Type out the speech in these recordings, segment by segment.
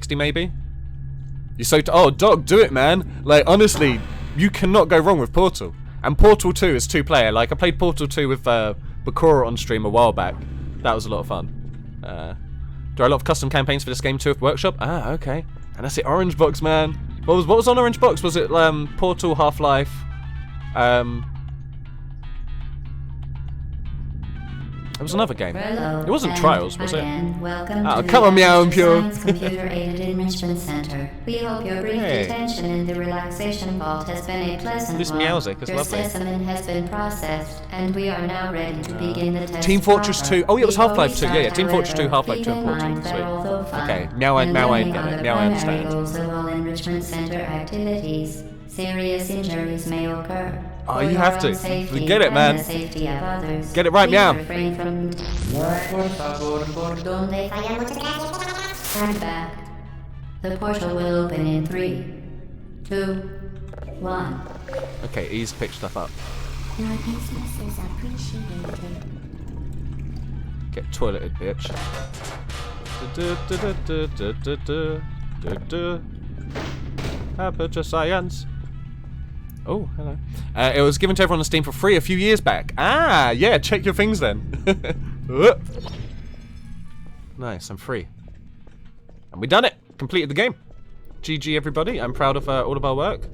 60 maybe. You're so... oh, Doc, do it, man. Like, honestly, you cannot go wrong with Portal. And Portal 2 is 2-player. Like, I played Portal 2 with Bakura on stream a while back. That was a lot of fun. There are a lot of custom campaigns for this game too with Workshop. Ah, okay. And that's the Orange Box, man. What was on Orange Box? Was it Portal, Half-Life? There was another game. It wasn't Trials, was it? Oh, come on, Meow and Pure. Computer-aided enrichment center. We hope your brief detention in the relaxation vault has been a pleasant this one. music is your lovely. specimen has been processed, and we are now ready to begin the test. Team Fortress 2. Oh, yeah, it was Before Half-Life we 2. Yeah, start, Team Fortress 2, however, Half-Life 2 keep and in Portal. mind that Sweet. although fun Okay, now I get it. Now I understand. Goals of all enrichment center activities, serious injuries may occur. Oh, For you your have to. own safety Get it, and man. the safety of others, Get it right, please Meow. refrain from... Stand back. The portal will open in 3, 2, 1. Okay, ease pick stuff up. Your business is appreciated. Get toileted, bitch. Aperture science. Oh, hello. It was given to everyone on Steam for free a few years back. Ah, yeah, check your things then. Nice, I'm free. And we done it. Completed the game. GG, everybody. I'm proud of all of our work.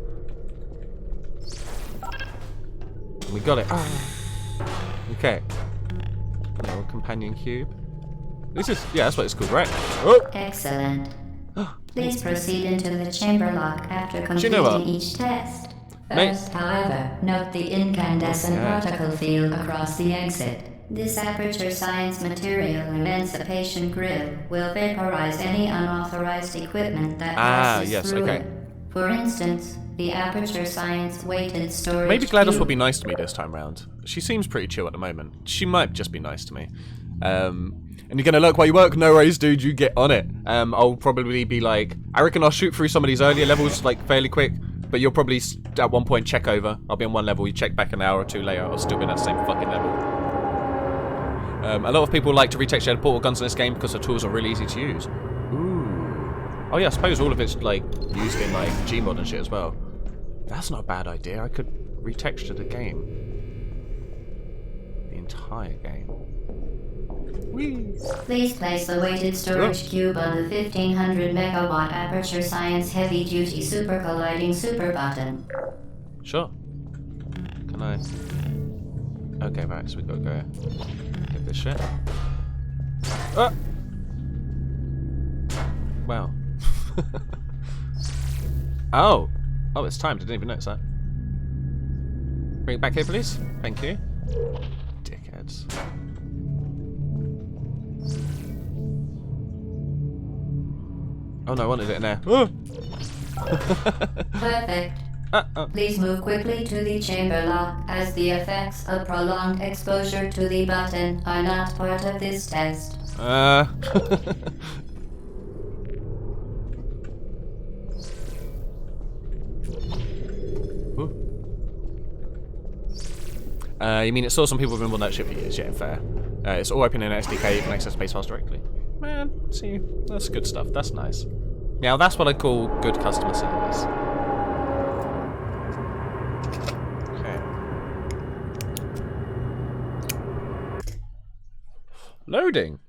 And we got it. Okay. Little companion cube. This is, yeah, that's what it's called, right? Oh. Excellent. Please proceed into the chamber lock after completing you know what? each test. Mate. First, however, note the incandescent particle field across the exit. This aperture science material emancipation grill will vaporize any unauthorized equipment that passes yes, through okay. it. For instance, the aperture science weighted storage Maybe GLaDOS will cube. be nice to me this time round. She seems pretty chill at the moment. She might just be nice to me. And you're gonna lurk while you work? No worries, dude, you get on it. I'll probably be like, I reckon I'll shoot through some of these earlier levels like fairly quick, but you'll probably at one point check over. I'll be on one level, you check back an hour or two later, I'll still be in that same fucking level. A lot of people like to retexture their portal guns in this game because the tools are really easy to use. Ooh. Oh yeah, I suppose all of it's like used in like Gmod and shit as well. That's not a bad idea. I could retexture the game. The entire game. Whee. Please place the weighted storage cube on the 1500 megawatt aperture science heavy duty super colliding super button. Sure. Can I? Okay, right, so we gotta go get this shit. Ah! Wow. Oh! Oh, it's timed. I didn't even notice that. Bring it back here, please. Thank you. Dickheads. Oh no, I wanted it in there. Oh! Perfect. Please move quickly to the chamber lock, as the effects of prolonged exposure to the button are not part of this test. You mean it saw some people have been on that shit for years? Yeah, fair. It's all open in SDK, you can access space files directly. Man, see, that's good stuff. That's nice. Now that's what I call good customer service. Okay. Loading.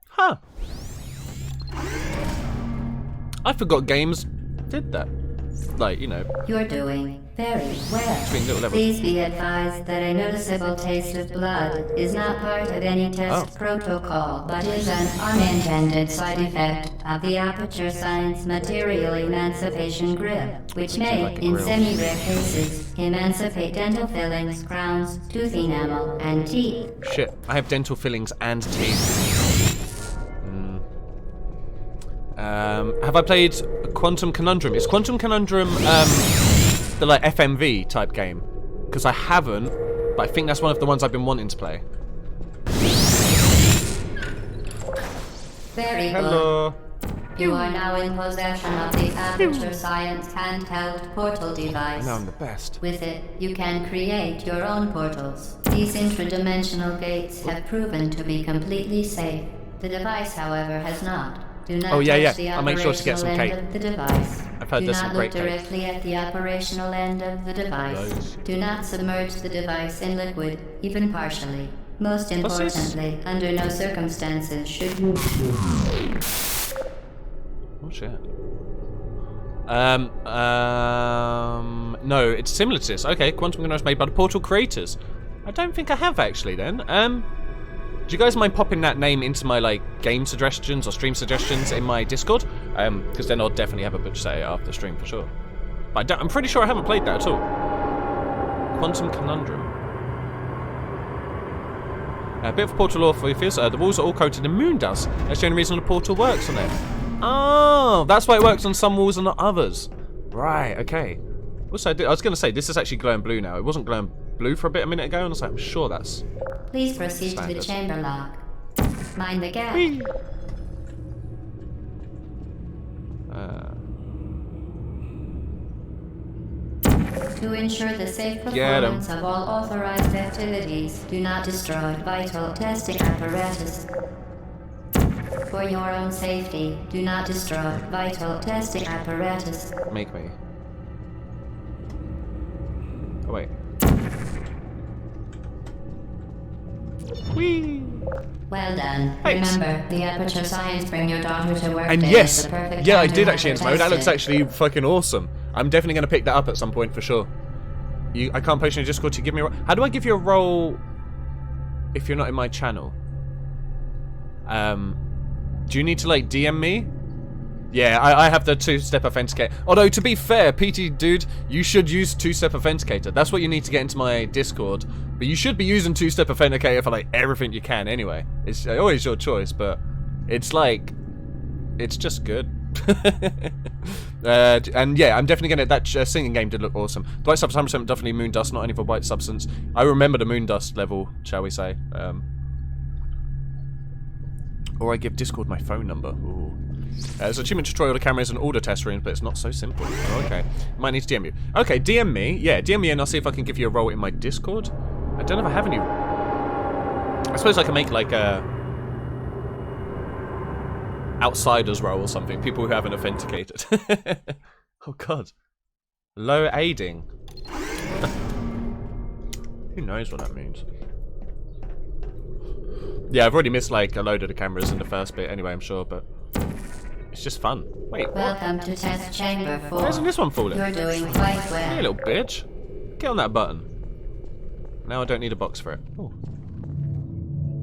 Huh. I forgot games did that. Like, you know. You're doing very well. Between little levels. Please be advised that a noticeable taste of blood is not part of any test protocol, but is an unintended side effect of the aperture science material emancipation grill, which may, like a in grill. semi-rare cases, emancipate dental fillings, crowns, tooth enamel, and teeth. Shit, I have dental fillings and teeth. Have I played Quantum Conundrum? Is Quantum Conundrum the like FMV type game? Because I haven't, but I think that's one of the ones I've been wanting to play. Very Hello. good. You are now in possession of the Aperture Science handheld portal device. I know I'm the best. With it, you can create your own portals. These intradimensional gates have proven to be completely safe. The device, however, has not. Do not Oh, yeah, touch the yeah. I'll make sure to get some operational end cake. of the device. I've heard Do there's some not great look cake. directly at the operational end of the device. Those. Do not submerge the device in liquid, even partially. Most What's this? importantly, under no circumstances should you... Oh shit. No, it's similar to this. Okay, quantum control is made by the Portal creators. I don't think I have actually then. Do you guys mind popping that name into my like game suggestions or stream suggestions in my Discord? Because then I'll definitely have a butch say it after the stream for sure. But I'm pretty sure I haven't played that at all. Quantum Conundrum. A bit of portal lore for you, Fizz. The walls are all coated in moon dust. That's the only reason the portal works on it. Oh, that's why it works on some walls and not others. Right, okay. Also, I was going to say, this is actually glowing blue now. It wasn't glowing blue for a bit a minute ago, and I was like, I'm sure that's... Please proceed to the chamber lock. Mind the gap. Whee! To ensure the safe Get 'em. performance of all authorized activities, do not destroy vital testing apparatus. For your own safety, do not destroy vital testing apparatus. Make me. Oh, wait. Whee! Well done. Thanks. Remember, the Aperture Science Bring Your Daughter to Work And Day yes, is the perfect yeah, I time to did have actually her enter mode. That looks tested. actually fucking awesome. I'm definitely going to pick that up at some point for sure. I can't post in your Discord to give me a role. How do I give you a role if you're not in my channel? Do you need to like DM me? Yeah, I have the two-step authenticator. Although, to be fair, PT dude, you should use two-step authenticator. That's what you need to get into my Discord. But you should be using two-step authenticator for like everything you can anyway. It's always your choice, but it's like, it's just good. And yeah, I'm definitely gonna. That singing game did look awesome. The white substance definitely moon dust, not only for white substance. I remember the moon dust level, shall we say? Or I give Discord my phone number. Ooh. There's an achievement to destroy all the cameras and all the test rooms, but it's not so simple. Oh, okay. Might need to DM you. Okay, DM me. Yeah, DM me and I'll see if I can give you a role in my Discord. I don't know if I have any. I suppose I can make like a outsiders role or something. People who haven't authenticated. Oh god. Low aiding. Who knows what that means? Yeah, I've already missed like a load of the cameras in the first bit anyway, I'm sure, but it's just fun. Wait, what? Welcome to Test Chamber 4. Why isn't this one falling? You're doing quite Hey, well. little bitch. Get on that button. Now I don't need a box for it. Oh.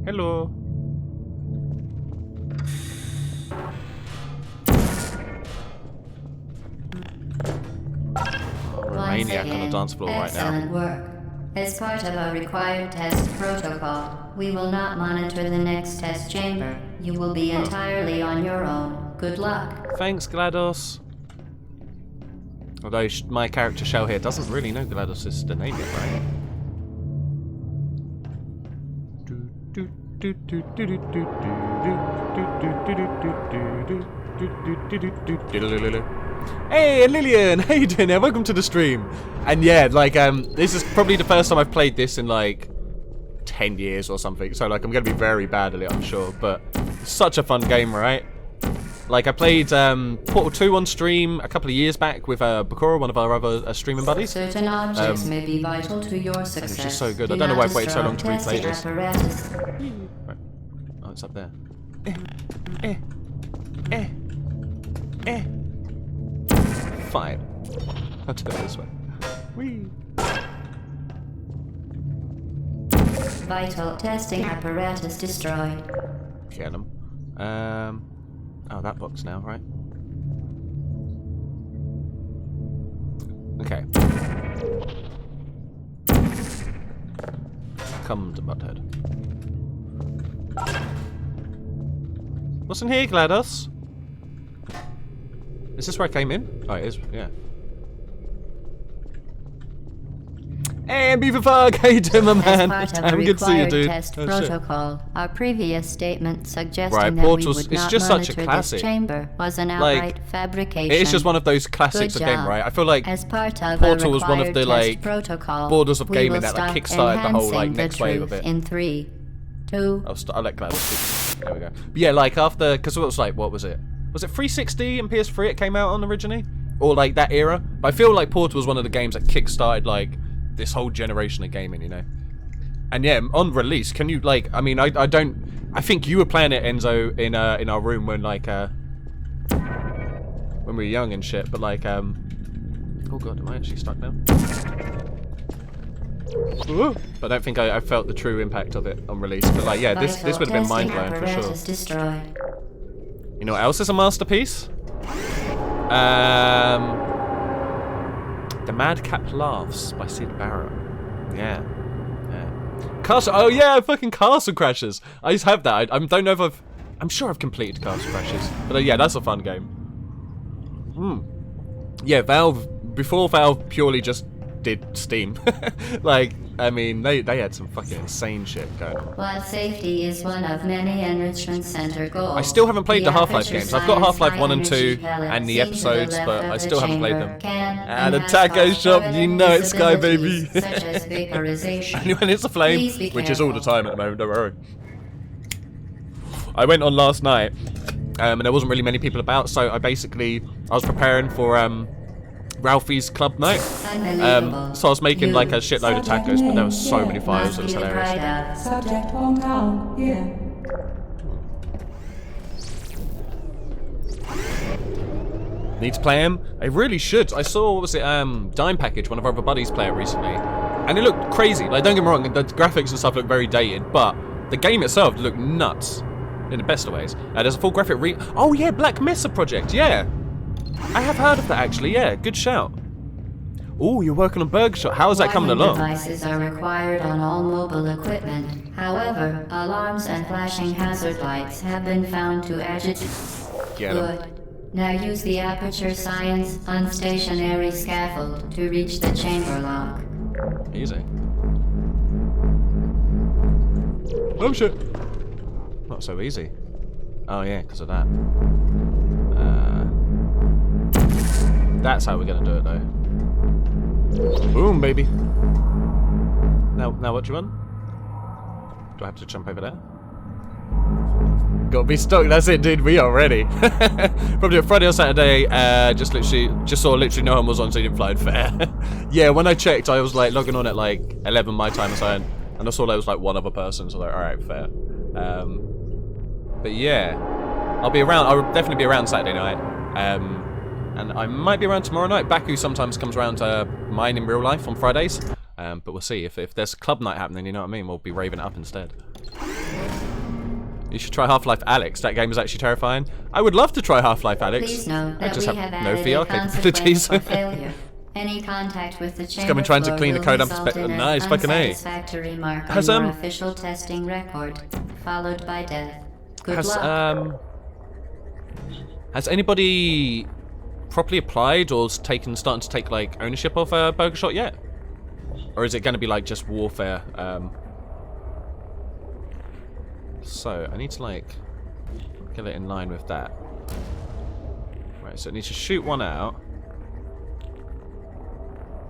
Hello. I'm a maniac on the dance floor right now. Excellent work. As part of our required test protocol, we will not monitor the next test chamber. You will be entirely on your own. Good luck. Thanks, GLaDOS. Although my character Shell here doesn't really know GLaDOS is the name yet, right? Hey, Lillian! How you doing there? Welcome to the stream. And yeah, like, this is probably the first time I've played this in like 10 years or something. So like, I'm gonna be very bad at it, I'm sure. But it's such a fun game, right? Like, I played Portal 2 on stream a couple of years back with Bakura, one of our other streaming buddies. Certain objects may be vital to your success. It's just so good. Do I don't know not why I've waited so destroy long to replay testing this. apparatus. Right. Oh, it's up there. Fine. I'll do it this way. Whee! Vital testing apparatus destroyed. Get him. Oh, that box now, right? Okay. Come to Butthead. What's in here, GLaDOS? Is this where I came in? Oh, it is, yeah. Hey, Beaverfug! How you doing, my man? As part of I'm the good to see you, required dude. test Oh, shit. protocol, our previous statement suggesting Right, that Portals- we would it's not just such a monitor classic. this chamber was an Like, outright fabrication. It is just one of those classics Good of game, job. right? I feel like As part of Portal a was one of required the, test like, protocol, borders of we gaming will that, like, start kickstarted the whole, like, enhancing next the wave of truth it. In 3, 2. I'll let GLaDOS speak. There we go. But yeah, like after, because it was like, what was it? Was it 360 and PS3 it came out on originally? Or like that era? But I feel like Portal was one of the games that kick-started like this whole generation of gaming, you know? And yeah, on release, can you like, I mean, I think you were playing it, Enzo, in our room when like, when we were young and shit, but like, oh god, am I actually stuck now? Ooh. But I don't think I felt the true impact of it on release. But like, yeah, this would have been mind-blowing for sure. Destroyed. You know what else is a masterpiece? The Madcap Laughs by Sid Barrett. Yeah. Castle. Oh yeah, fucking Castle Crashers. I just have that. I don't know if I'm sure I've completed Castle Crashers, but yeah, that's a fun game. Yeah, Valve. Before Valve purely just did Steam. Like, I mean, they had some fucking insane shit going on. While safety is one of many enrichment center goals, I still haven't played the Half-Life games. I've got Half-Life 1 and 2 and the episodes, but I still haven't played them. And a taco shop, you know it's Sky, baby. And when it's a flame, which is all the time at the moment, don't worry. I went on last night, and there wasn't really many people about, so I was preparing for Ralphie's club night. So I was making like a shitload of tacos, but there was so many fires, it was hilarious. Subject hometown, yeah. Need to play him? I really should. I saw, what was it, Dime Package, one of our other buddies play it recently. And it looked crazy. Like, don't get me wrong, the graphics and stuff look very dated, but the game itself looked nuts. In the best of ways. There's a full graphic oh yeah, Black Mesa Project, yeah. I have heard of that actually, yeah, good shout. Oh, you're working on Burger Shot. How is that coming along? Devices are required on all mobile equipment. However, alarms and flashing hazard lights have been found to agitate. Good. Now use the Aperture Science unstationary scaffold to reach the chamber lock. Easy. Oh shit. Not so easy. Oh yeah, because of that. That's how we're gonna do it though. Boom, baby. Now what do you want? Do I have to jump over there? Gotta be stuck. That's it, dude. We are ready. Probably a Friday or Saturday. Just saw literally no one was on, so you didn't fly fair. Yeah, when I checked, I was like logging on at like 11 my time or something, and I saw there was like one other person. So like, all right, fair. But yeah, I'll be around. I'll definitely be around Saturday night. And I might be around tomorrow night. Baku sometimes comes around to mine in real life on Fridays. But we'll see. If there's club night happening, you know what I mean? We'll be raving it up instead. You should try Half-Life Alyx. That game is actually terrifying. I would love to try Half-Life Alyx. Please note that I just we have have no added VR a capabilities. consequence for failure. Any contact with the chamber coming trying to floor clean the will code up. result in an Nice, fucking A. unsatisfactory mark Has, on your official testing record, followed by death. Good luck. Has anybody properly applied or starting to take like ownership of Burger Shot yet? Or is it going to be like just warfare? So I need to like get it in line with that. Right, so it needs to shoot one out.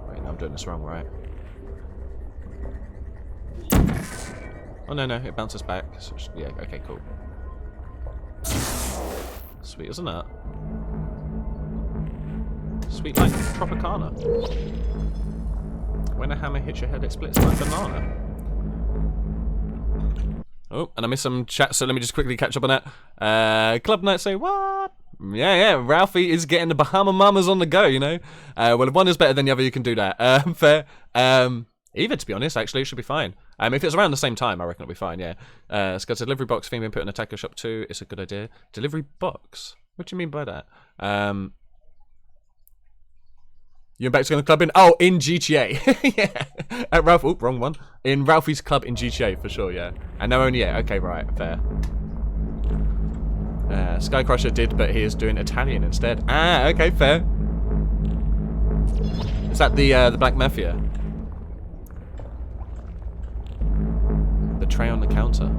Wait, no, I'm doing this wrong, right? Oh no, it bounces back. So yeah, okay, cool. Sweet, isn't it? Sweet like Tropicana. When a hammer hits your head, it splits like a banana. Oh, and I missed some chat, so let me just quickly catch up on that. Club Night say, what? Yeah, Ralphie is getting the Bahama Mamas on the go, you know? Well, if one is better than the other, you can do that. Fair. Either, to be honest, actually, it should be fine. If it's around the same time, I reckon it'll be fine, yeah. It's got a delivery box theme being put in a taco shop too. It's a good idea. Delivery box? What do you mean by that? You're back to the club in GTA. Yeah. At Ralph, wrong one. In Ralphie's club in GTA for sure, yeah. And no only okay, right, fair. Sky Crusher did, but he is doing Italian instead. Okay, fair. Is that the Black Mafia? The tray on the counter.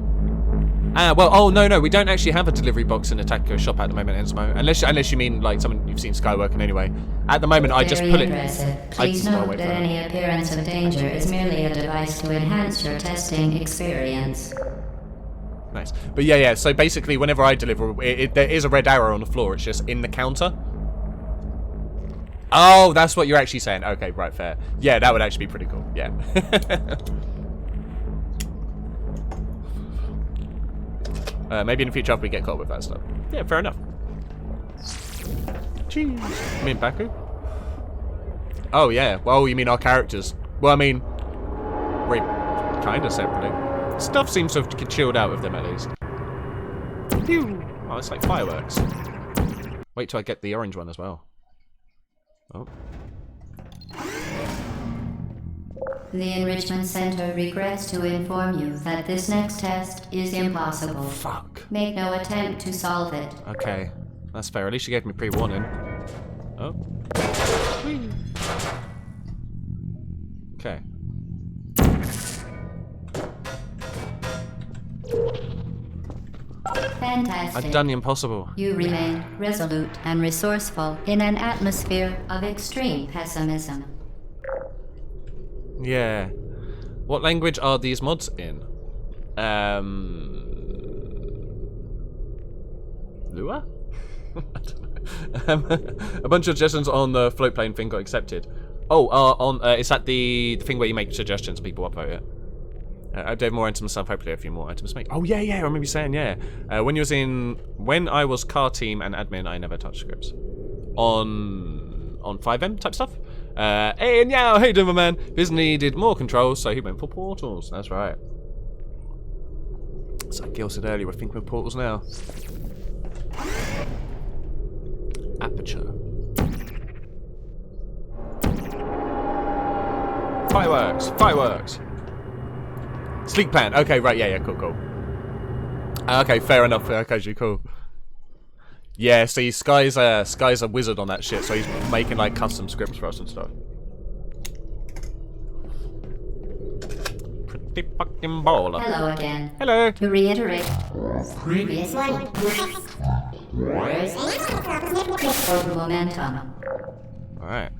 Well, no, we don't actually have a delivery box in a taco shop at the moment, Ensmo. Unless you mean like someone you've seen Sky working anyway. At the moment, I just pull it. Please note that any appearance of danger is merely a device to enhance your testing experience. Nice. But yeah. So basically, whenever I deliver, there is a red arrow on the floor. It's just in the counter. Oh, that's what you're actually saying. Okay, right, fair. Yeah, that would actually be pretty cool. Yeah. Maybe in the future after we get caught with that stuff. Yeah, fair enough. Cheese. You mean Baku? Oh, yeah. Well, you mean our characters. Well, I mean, we're kind of separately. Stuff seems to have chilled out with them at least. Pew! Oh, it's like fireworks. Wait till I get the orange one as well. Oh. The Enrichment Center regrets to inform you that this next test is impossible. Fuck. Make no attempt to solve it. Okay. That's fair. At least you gave me pre-warning. Oh. Whee. Okay. Fantastic. I've done the impossible. You remain resolute and resourceful in an atmosphere of extreme pessimism. Yeah. What language are these mods in? Lua? I don't know. A bunch of suggestions on the float plane thing got accepted. Oh, is that the thing where you make suggestions, people upvote it? I did more items myself, hopefully a few more items to make. Oh, yeah, I remember you saying, yeah. When I was car team and admin, I never touched scripts. On 5M type stuff. Hey, and yeah, hey, my man. Biz needed more controls, so he went for portals. That's right. So like Gil said earlier, we're thinking of portals now. Aperture. Fireworks. Sleep plan. Okay, right, yeah, cool. Okay, fair enough. Okay, cool. Yeah, see, Sky's a wizard on that shit, so he's making like custom scripts for us and stuff. Pretty fucking baller. Hello again. Hello. To reiterate, previous one. For momentum. Alright.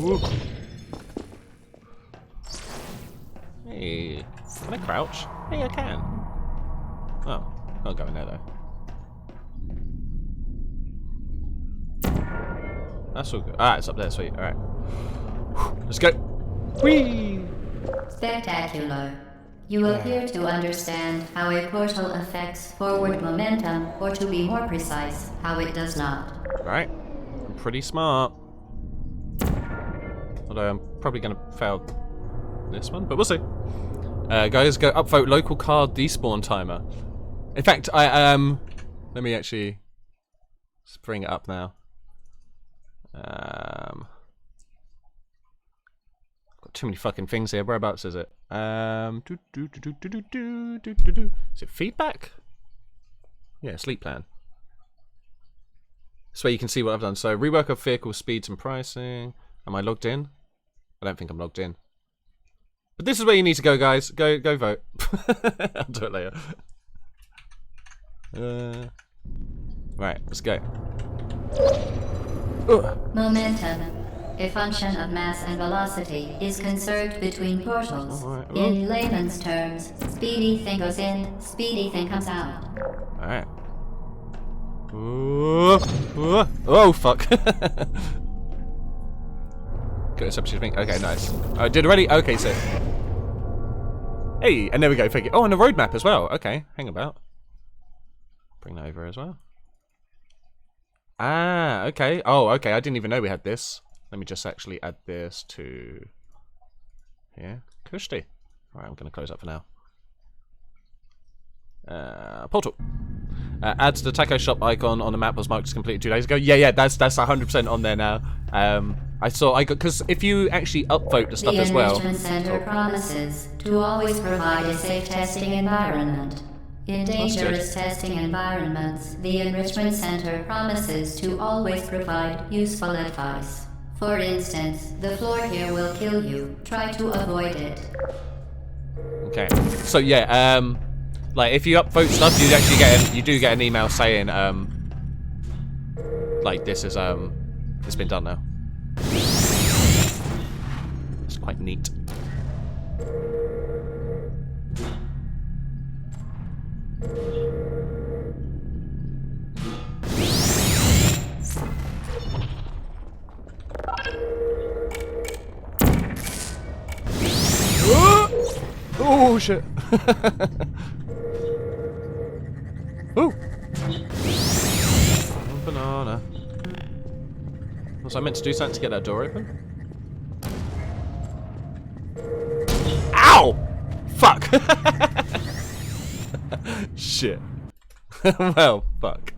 Ooh. Hey, can I crouch? Hey, I can. Oh, I'll go in there though. That's all good. Ah, it's up there, sweet. Alright. Let's go. Whee! Spectacular. You appear to understand how a portal affects forward momentum, or to be more precise, how it does not. Right. I'm pretty smart. Although I'm probably going to fail this one, but we'll see. Guys, go upvote local car despawn timer. In fact, let me actually bring it up now. Got too many fucking things here. Whereabouts is it? Is it feedback? Yeah, sleep plan. This way you can see what I've done. So rework of vehicle speeds and pricing. Am I logged in? I don't think I'm logged in. But this is where you need to go, guys. Go vote. I'll do it later. Right, let's go. Momentum, a function of mass and velocity, is conserved between portals. Alright, In layman's terms, speedy thing goes in, speedy thing comes out. Alright. Oh, fuck. Got a substitute thing. Okay, nice. Oh, did already? Okay, so. Hey, and there we go. Figure. Oh, and a roadmap as well. Okay, hang about. Bring that over as well. Ah, okay. Oh, okay. I didn't even know we had this. Let me just actually add this to here. Kushti. Alright, I'm going to close that for now. Portal. Add to the taco shop icon on the map was marked as completed 2 days ago. Yeah, that's 100% on there now. Because if you actually upvote the stuff as well. The Enrichment Center promises to always provide a safe testing environment. In dangerous testing environments, the Enrichment Center promises to always provide useful advice. For instance, the floor here will kill you. Try to avoid it. Okay. So yeah, like if you upvote stuff, you actually get an email saying like this is it's been done now. It's quite neat. Oh shit! Oh! Banana. Was I meant to do something to get that door open? Ow! Fuck! Shit. Well, fuck.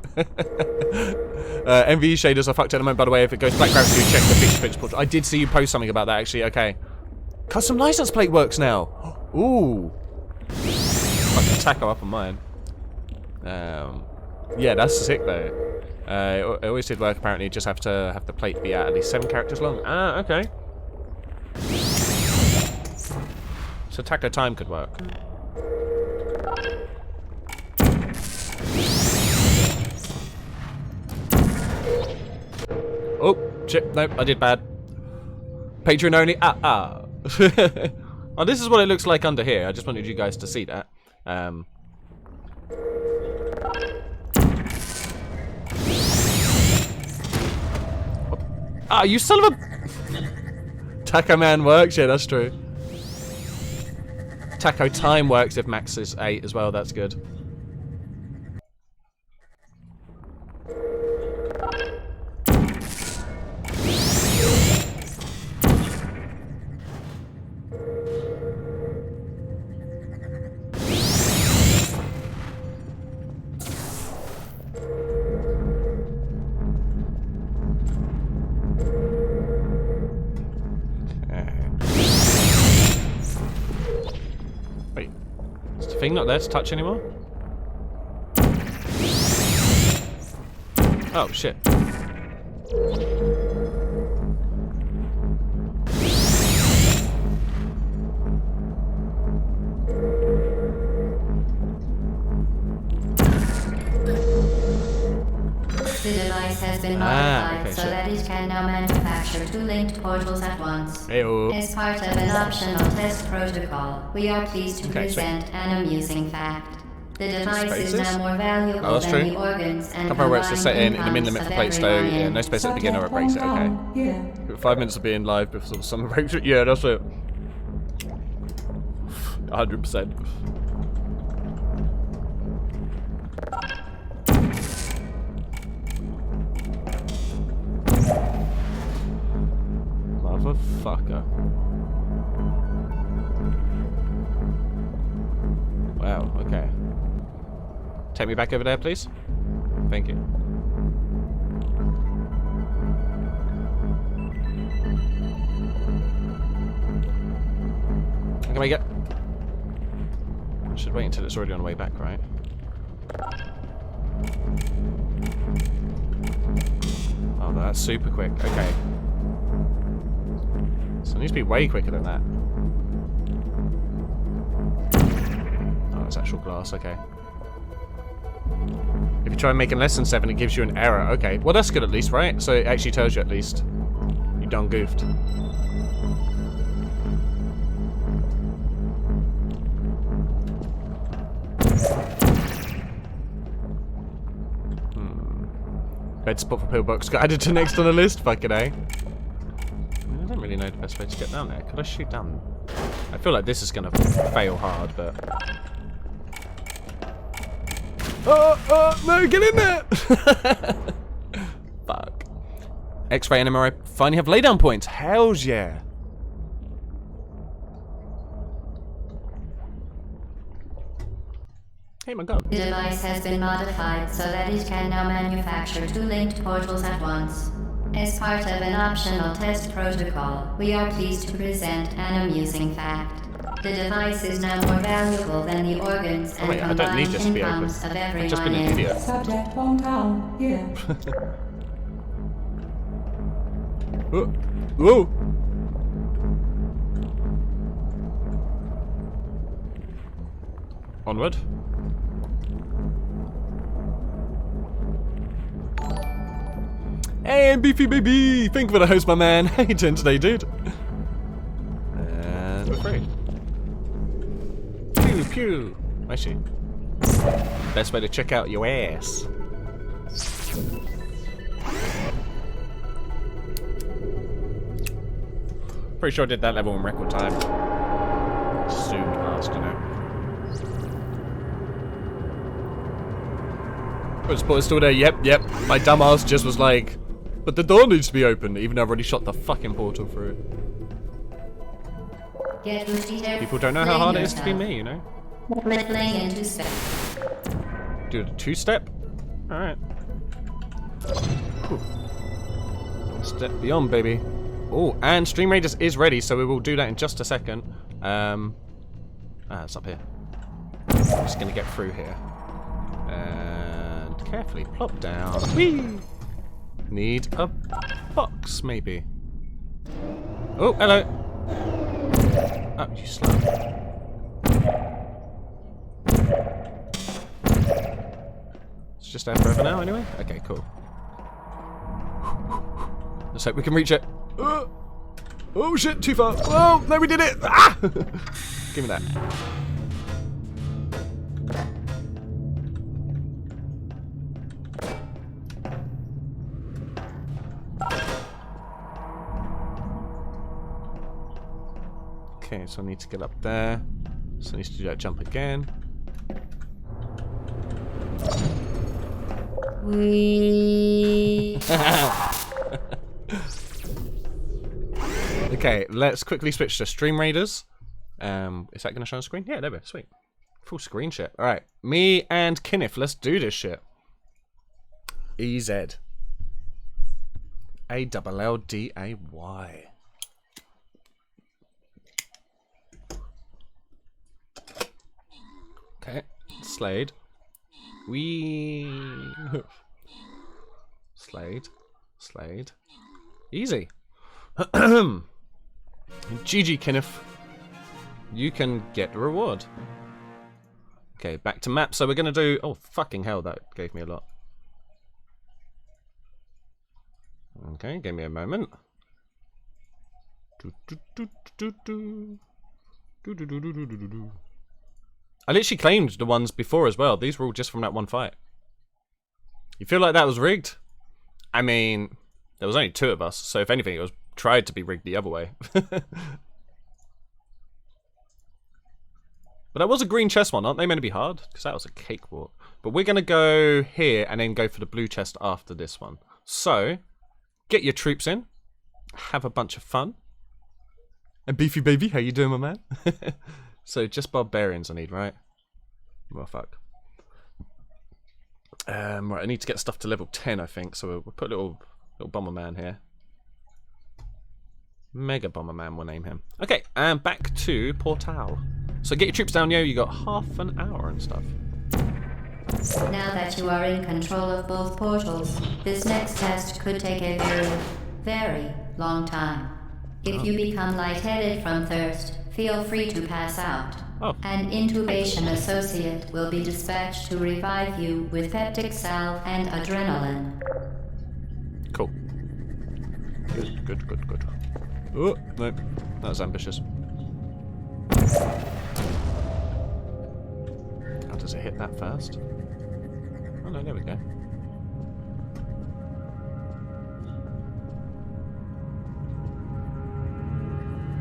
MVE shaders are fucked at the moment, by the way. If it goes black gravity, check the fixture pitch portrait. I did see you post something about that, actually. Okay. Custom license plate works now. Ooh. Fucking taco up on mine. Yeah, that's sick though. It always did work. Apparently, you just have to have the plate be at least 7 characters long. Ah, okay. So taco time could work. Oh shit! Nope, I did bad. Patreon only. Oh, this is what it looks like under here. I just wanted you guys to see that. Ah, you son of a... Taco Man works, yeah, that's true. Taco time works if max is 8 as well, that's good. Wait, is the thing not there to touch anymore? Oh shit. The device has been modified okay, so shit. that it can now manufacture 2 linked portals at once. Heyo. As part of an optional test protocol, we are pleased to Okay, sweet. present an amusing fact. The device is Spaces? now more valuable Oh, that's than true. the organs and Can't remember where it's to set in the min incomes limit of for plates though. everyone Yeah, in. no space at the beginning or it breaks it, okay. Yeah. 5 minutes of being live before someone breaks it. Yeah, that's it. 100%. Motherfucker. Wow, okay. Take me back over there, please. Thank you. Can we get... I should wait until it's already on the way back, right? Oh, no, that's super quick. Okay. So it needs to be way quicker than that. Oh, it's actual glass, okay. If you try making less than 7, it gives you an error. Okay, well that's good at least, right? So it actually tells you at least. You done goofed. Bed spot for pillbox got added to next on the list. Fucking A. I don't really know the best way to get down there. Could I shoot down? I feel like this is gonna fail hard, but. Oh, no, get in there! Fuck. X-ray and MRI finally have laydown points. Hells yeah. Hey, my gun. The device has been modified so that it can now manufacture 2 linked portals at once. As part of an optional test protocol, we are pleased to present an amusing fact. The device is now more valuable than the organs and wait, I don't need combined this to be open. incomes of I've just been everyone an in. idiot. Subject hometown. Here. Whoa! Onward. Hey, Beefy baby! Thank you for the host, my man. How you doing today, dude? And we're free. Pew pew. I see. Best way to check out your ass. Pretty sure I did that level in record time. Soon past, you know. But spoiler's still there. Yep. My dumbass just was like, but the door needs to be open, even though I've already shot the fucking portal through it. People don't know how hard it is to be me, you know? Do a two-step? Alright. Step beyond, baby. Oh, and Stream Raiders is ready, so we will do that in just a second. It's up here. I'm just gonna get through here. And carefully plop down. Whee! Need a box, maybe. Oh, hello. Oh, you slow. It's just there forever now, anyway? Okay, cool. Let's hope we can reach it. Oh shit, too far. Oh, no, we did it! Ah! Give me that. Okay, so I need to get up there. So I need to do that jump again. Okay, let's quickly switch to Stream Raiders. Is that going to show on screen? Yeah, there we go. Sweet. Full screen shit. Alright, me and Kenneth, let's do this shit. EZ. ALLDAY. Okay, Slade. Slade. Easy. GG, Kenneth. You can get the reward. Okay, back to map. So we're going to do... Oh, fucking hell, that gave me a lot. Okay, give me a moment. I literally claimed the ones before as well. These were all just from that one fight. You feel like that was rigged? I mean, there was only 2 of us, so if anything, it was tried to be rigged the other way. But that was a green chest one. Aren't they meant to be hard? Because that was a cakewalk. But we're going to go here and then go for the blue chest after this one. So, get your troops in. Have a bunch of fun. And Beefy Baby, how you doing, my man? So, just barbarians I need, right? Well, fuck. Right, I need to get stuff to level 10, I think. So, we'll put a little Bomberman here. Mega Bomberman, we'll name him. Okay, and back to Portal. So get your troops down, yo. You got half an hour and stuff. Now that you are in control of both portals, this next test could take a very, very long time. If you become lightheaded from thirst, feel free to pass out. Oh. An intubation associate will be dispatched to revive you with peptic salve and adrenaline. Cool. Good. Oh, no. That was ambitious. How does it hit that first? Oh no, there we go.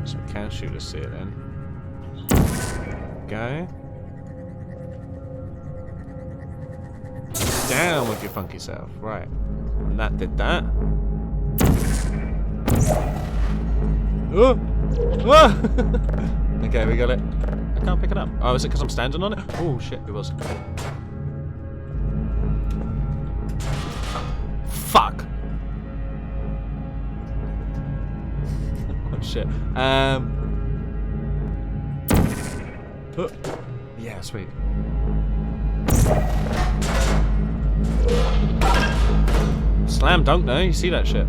So we can shoot a seer then. Go. Down with your funky self. Right. And that did that. Oh! Ah! Okay, we got it. I can't pick it up. Oh, is it because I'm standing on it? Oh shit, it was. Oh, fuck! Oh shit. Oh. Yeah, sweet. Slam dunk, no? You see that shit?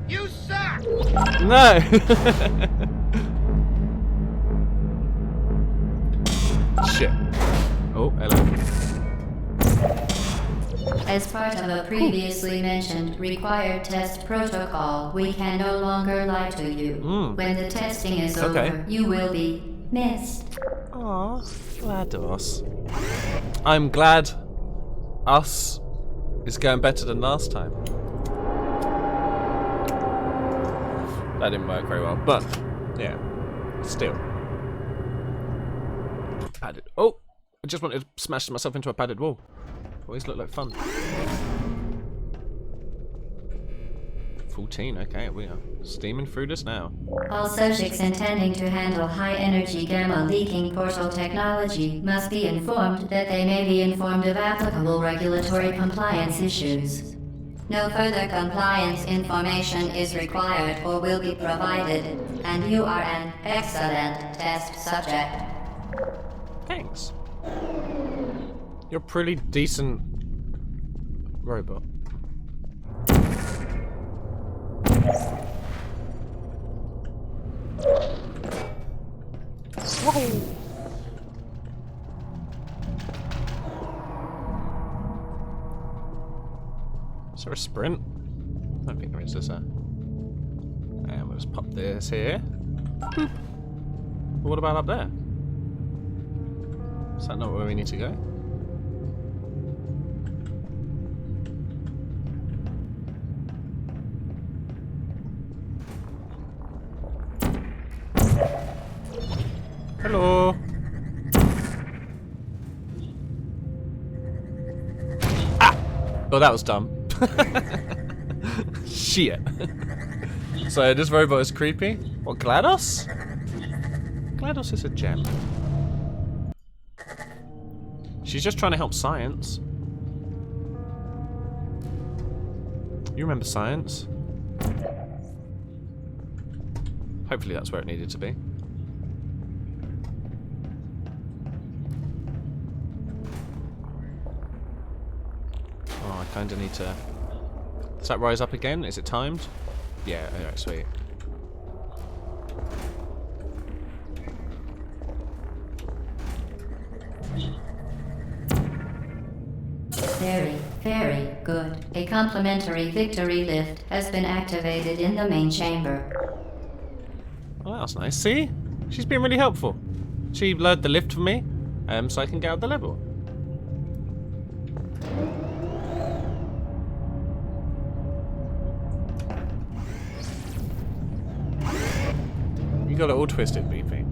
You suck! No! Shit. Oh, hello. As part of a previously mentioned required test protocol, we can no longer lie to you. When the testing is over, you will be missed. Aw, GLaDOS. I'm glad us is going better than last time. That didn't work very well, but yeah, still. Padded. Oh, I just wanted to smash myself into a padded wall. Always look like fun. 14, okay, we are steaming through this now. All subjects intending to handle high-energy gamma-leaking portal technology must be informed that they may be informed of applicable regulatory compliance issues. No further compliance information is required or will be provided, and you are an excellent test subject. Thanks. You're a pretty decent robot. Is there a sprint? I don't think there is there? And we'll just pop this here. Boop. What about up there? Is that not where we need to go? Hello. Ah! Oh, that was dumb. Shit. So this robot is creepy. What, GLaDOS? GLaDOS is a gem. She's just trying to help science. You remember science? Hopefully that's where it needed to be. Oh, I kinda need to... Does that rise up again? Is it timed? Yeah, alright, sweet. Very, very good. A complimentary victory lift has been activated in the main chamber. Oh, that's nice. See? She's been really helpful. She lowered the lift for me, so I can get out the level. You got it all twisted, BP.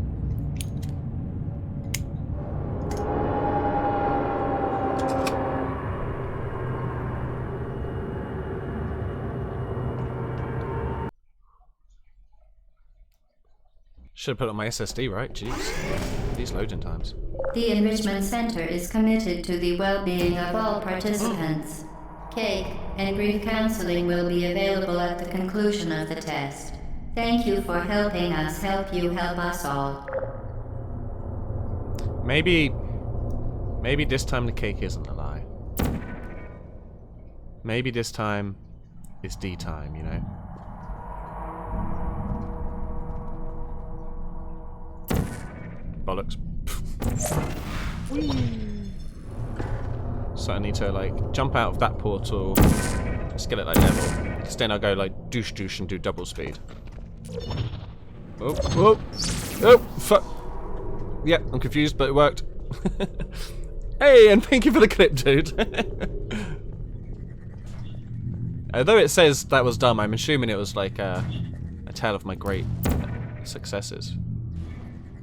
Should have put it on my SSD, right? Jeez. These loading times. The Enrichment Center is committed to the well-being of all participants. Cake and grief counseling will be available at the conclusion of the test. Thank you for helping us help you help us all. Maybe this time the cake isn't a lie. Maybe this time is D time, you know? Bollocks. So I need to like jump out of that portal, let's get it like level. Because then I'll go like douche douche and do double speed. Oh, oh, oh, fuck. Yeah, I'm confused, but it worked. Hey, and thank you for the clip, dude. Although it says that was dumb, I'm assuming it was like a tale of my great successes.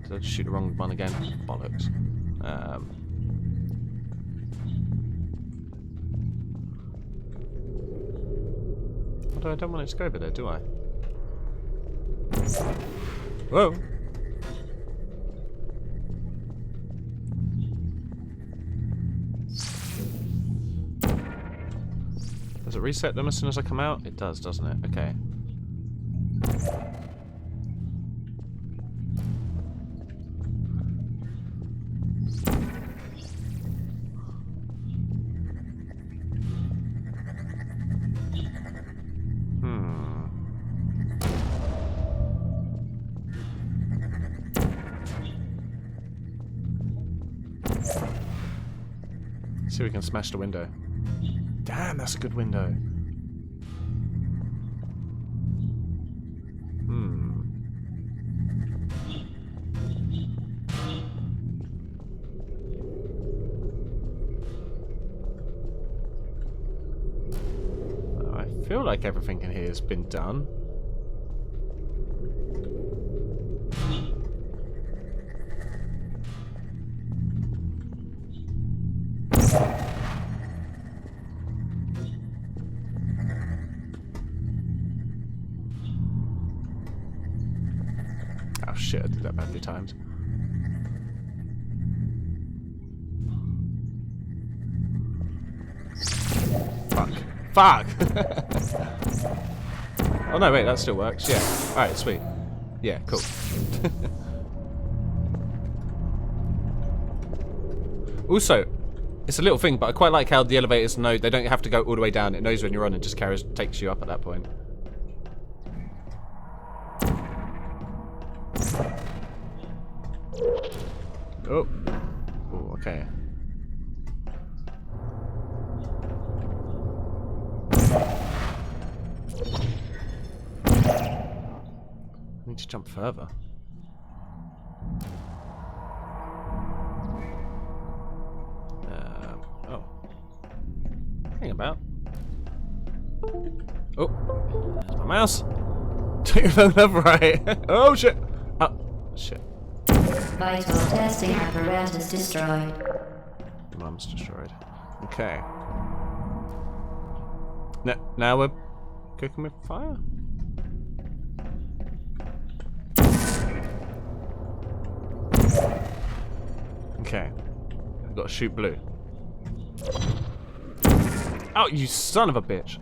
Did I just shoot the wrong one again? Bollocks. Although I don't want it to go over there, do I? Whoa! Does it reset them as soon as I come out? It does, doesn't it? Okay. See if we can smash the window. Damn, that's a good window. feel like everything in here has been done. Oh shit, I did that badly timed. Fuck. Fuck! Oh no, wait, that still works. Yeah. Alright, sweet. Yeah, cool. Also, it's a little thing, but I quite like how the elevators know they don't have to go all the way down. It knows when you're on and just takes you up at that point. Oh. Oh, okay. I need to jump further. Oh. Hang about. Oh. There's my mouse. Take your phone left, right. Oh, shit. Oh, shit. Vital testing apparatus destroyed. Mum's destroyed. Okay. Now we're cooking with fire? Okay. I've got to shoot blue. Oh, you son of a bitch.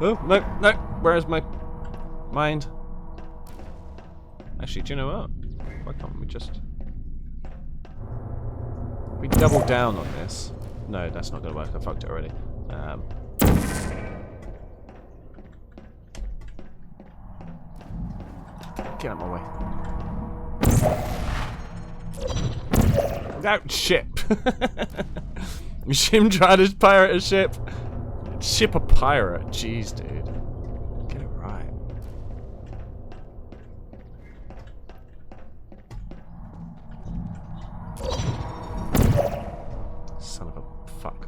Oh, no, no. Where is my mind? Actually, do you know what? Why can't we just... We double down on this. No, that's not going to work. I fucked it already. Get out of my way. Oh, shit. Shim tried to pirate a ship. Ship a pirate. Jeez, dude. Get it right. Son of a fuck.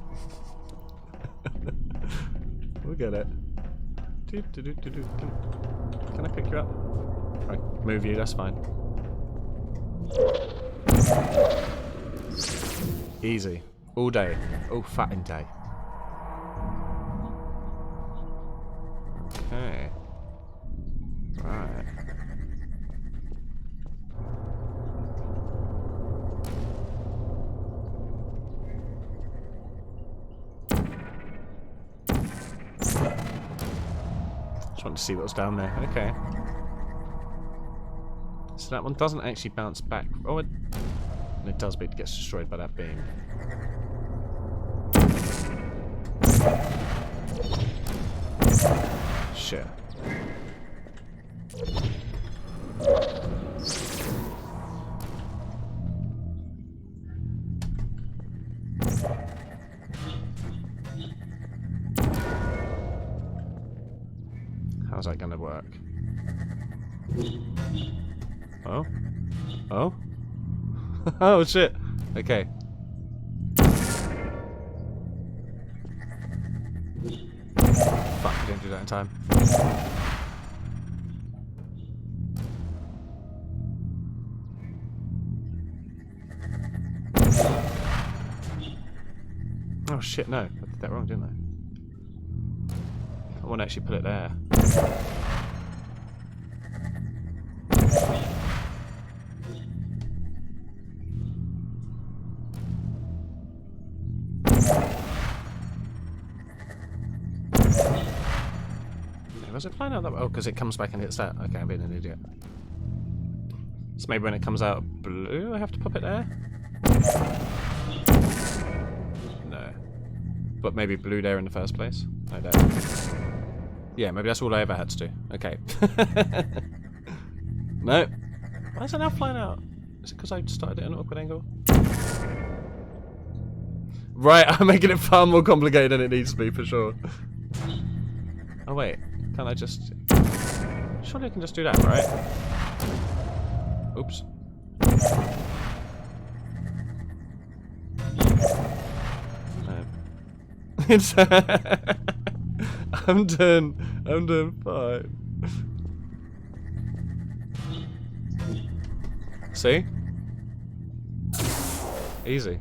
We'll get it. Can I pick you up? Right, move you, that's fine. Easy. All day. All fatting day. Okay. Right. Just wanted to see what was down there. Okay. So that one doesn't actually bounce back. Oh, it does, but it gets destroyed by that beam. Shit. How's that gonna work? Oh? Oh? Oh shit. Okay. Fuck, I didn't do that in time. Oh shit, no. I did that wrong, didn't I? I want to actually put it there. Was it flying out that way? Oh, because it comes back and hits that. Okay, I'm being an idiot. So maybe when it comes out blue, I have to pop it there? No. But maybe blue there in the first place? No, there. Yeah, maybe that's all I ever had to do. Okay. No. Why is it now flying out? Is it because I started it at an awkward angle? Right, I'm making it far more complicated than it needs to be, for sure. Oh, wait. Can't I just... Surely I can just do that, right? Oops. No. It's... I'm doing fine. See? Easy.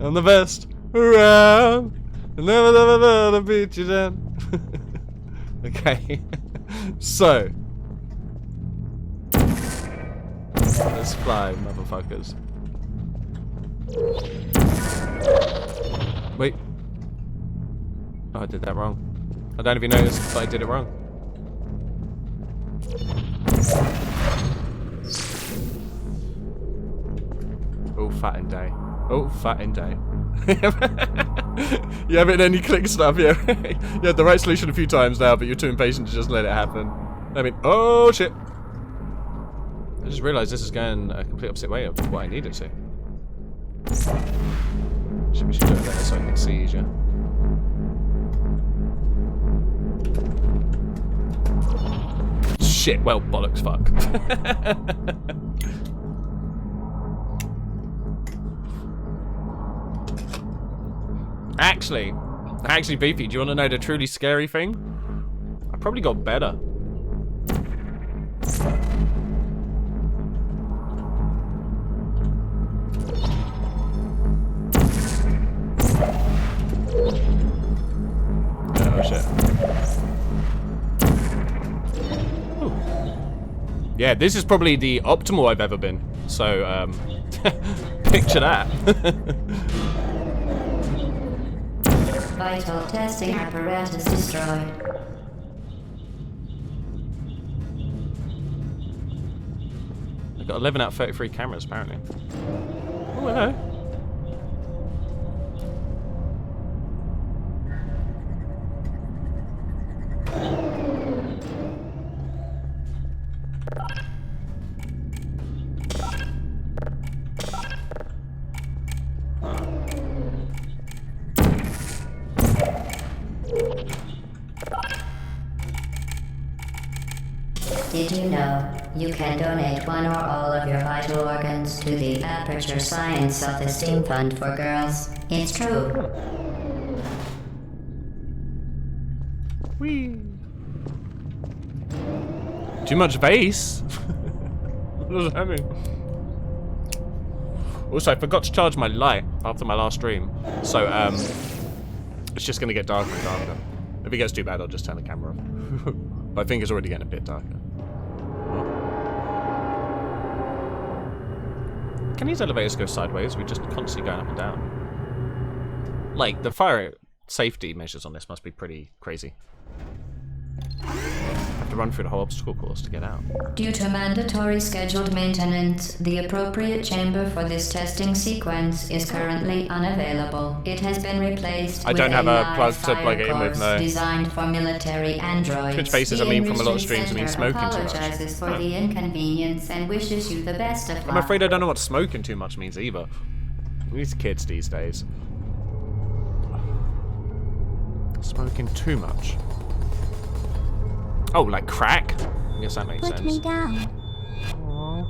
I'm the best around. I'll never beat you down. Okay. So. Let's fly, motherfuckers. Wait. Oh, I did that wrong. I don't even notice, but I did it wrong. Oh, fat and day. Oh, fat and day. Yeah, but then you click stuff, yeah. You had the right solution a few times now, but you're too impatient to just let it happen. I mean, oh shit. I just realised this is going a complete opposite way of what I need it to. We should do it there so I can see easier. Shit, well, bollocks, fuck. Actually, Beefy, do you want to know the truly scary thing? I probably got better. Oh shit. Ooh. Yeah, this is probably the optimal I've ever been. So, picture that. Vital testing apparatus destroyed. I've got 11 out of 33 cameras, apparently. Oh, hello. Did you know you can donate one or all of your vital organs to the Aperture Science Self-Esteem Fund for Girls? It's true. Whee! Too much vase? What does that mean? Also, I forgot to charge my light after my last stream. So, it's just gonna get darker and darker. If it gets too bad, I'll just turn the camera off. But I think it's already getting a bit darker. Can these elevators go sideways? We're just constantly going up and down. Like, the fire safety measures on this must be pretty crazy. To run through the whole obstacle course to get out. Due to mandatory scheduled maintenance, the appropriate chamber for this testing sequence is currently unavailable. It has been replaced I with don't have a live plug to fire plug it in with, course no. designed for military androids. Twitch faces, I mean, from a lot of streams, I mean smoking too much. Apologizes for the inconvenience and wishes you the best of luck. I'm afraid I don't know what smoking too much means either. These kids these days. Smoking too much. Oh, like crack? I guess that makes Put sense. me down. Aww.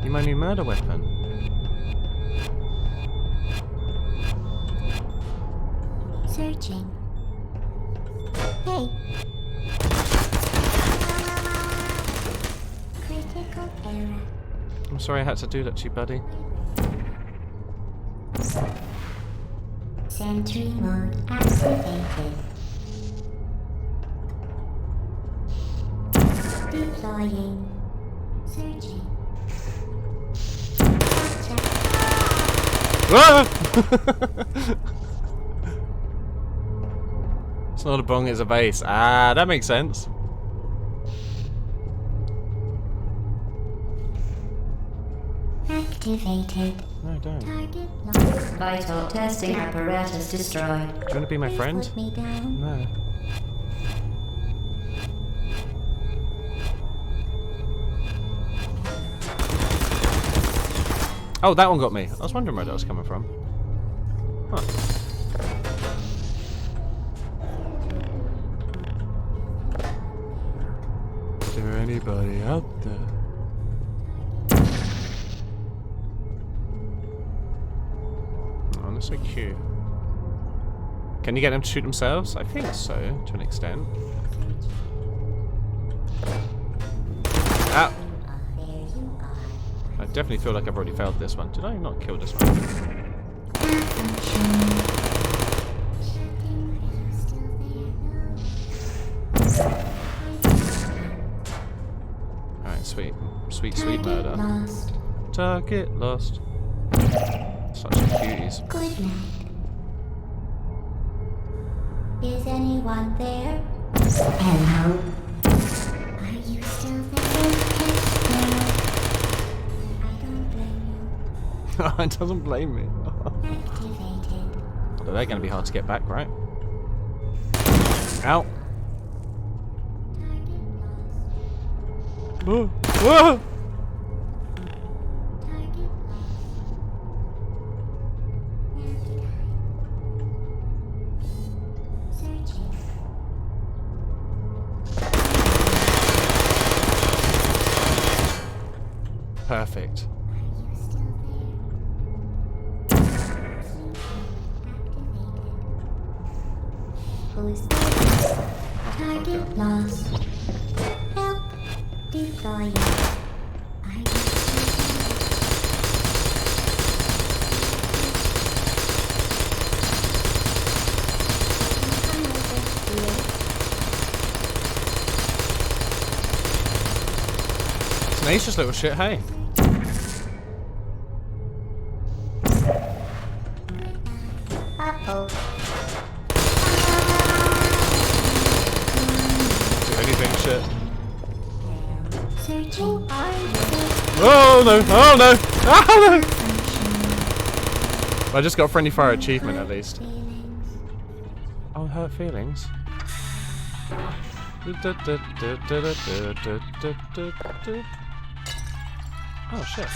You're my new murder weapon. Searching. Hey. Critical error. I'm sorry I had to do that to you, buddy. Sentry mode activated. Deploying. Searching. Gotcha. Ah! It's not a bong, it's a vase. Ah, that makes sense. Activated. No, don't. Do Target locked. Vital testing apparatus destroyed. you want to be my Please friend? Put me down. No. Oh, that one got me. I was wondering where that was coming from. Huh. Is there anybody out there? they're so cute. Can you get them to shoot themselves? I think so, to an extent. Ah! I definitely feel like I've already failed this one. Did I not kill this one? Alright, sweet. Sweet, sweet murder. Lost. Target lost. Such cuties. Good night. Is anyone there? Hello. Are you still there? I don't blame you. It doesn't blame me. Activated. Although they're going to be hard to get back, right? Ow. Whoa. Whoa. Searching. Perfect. Are you still there? Activated. Who's there? Target lost. Help. Deploying. Are you still there? Tenacious little shit, hey. Uh-oh. Do anything shit. Searching. Oh no! Oh no! Oh no! I just got a friendly fire achievement at least. Feelings. Oh, hurt feelings. Oh shit.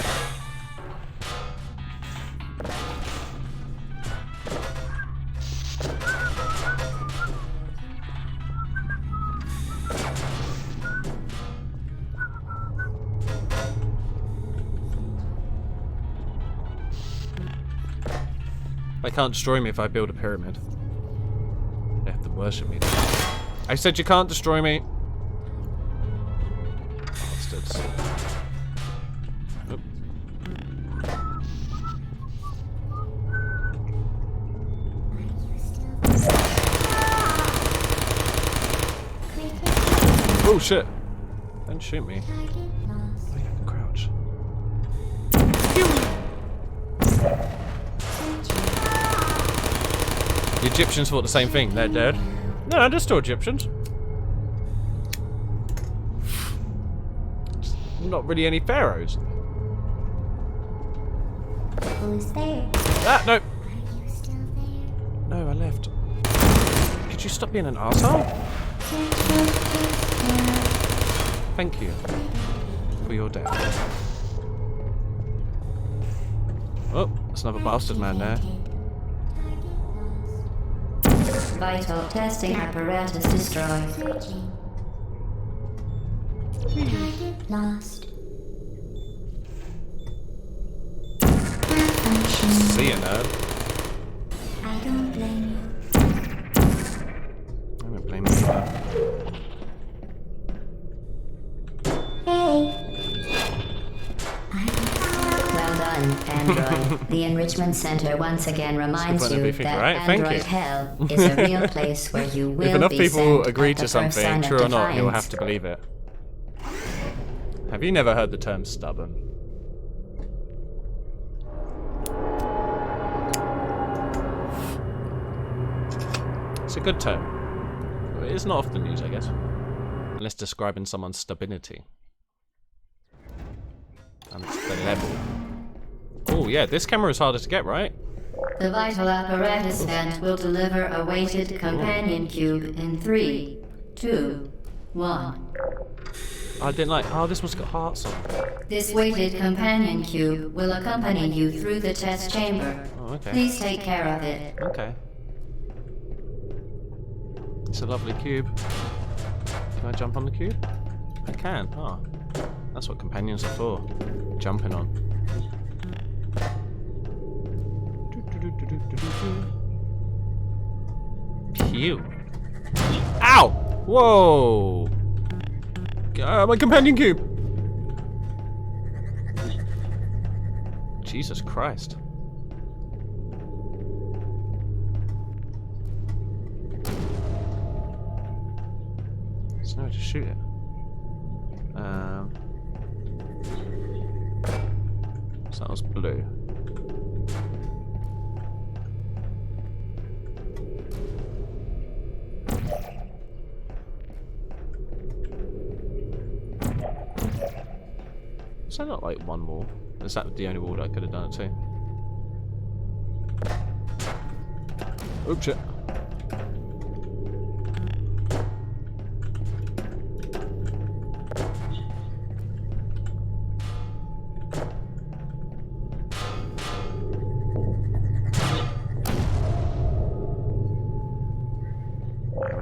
They can't destroy me if I build a pyramid. They have to worship me. I said you can't destroy me. Bastards. Oop. Oh shit! Don't shoot me. Target lost. Oh, yeah, I can crouch. The Egyptians thought the same thing. They're dead. No, they're still Egyptians. Not really any pharaohs. Who's there? Ah, no. Are you still there? No, I left. Could you stop being an arsehole? Thank you for your death. Oh, there's another bastard man there. Vital testing apparatus destroyed. Searching. Target lost. Malfunction. See ya, nerd. I don't blame you. I don't blame you either. Hey. Well done, Android. The Enrichment Center once again reminds point of you beefing, that right? Thank Android you. Hell is a real place where you will If enough be people sent agree at to the first something, sign of true or not, you'll defiance. have to believe it. Have you never heard the term stubborn? It's a good term. It is not often used, I guess. Unless describing someone's stubbornity. And it's the level. Oh yeah, this camera is harder to get, right? The vital apparatus vent will deliver a weighted companion cube in 3, 2, 1. I didn't like. Oh, this one's got hearts on. This weighted companion cube will accompany you through the test chamber. Oh, okay. Please take care of it. Okay. It's a lovely cube. Can I jump on the cube? I can. Ah, that's what companions are for. Jumping on. you? Ow! Whoa! My companion cube! Jesus Christ. There's nowhere to shoot it. So that was blue. Is that not like one wall? Is that the only wall that I could have done it to? Oops, shit.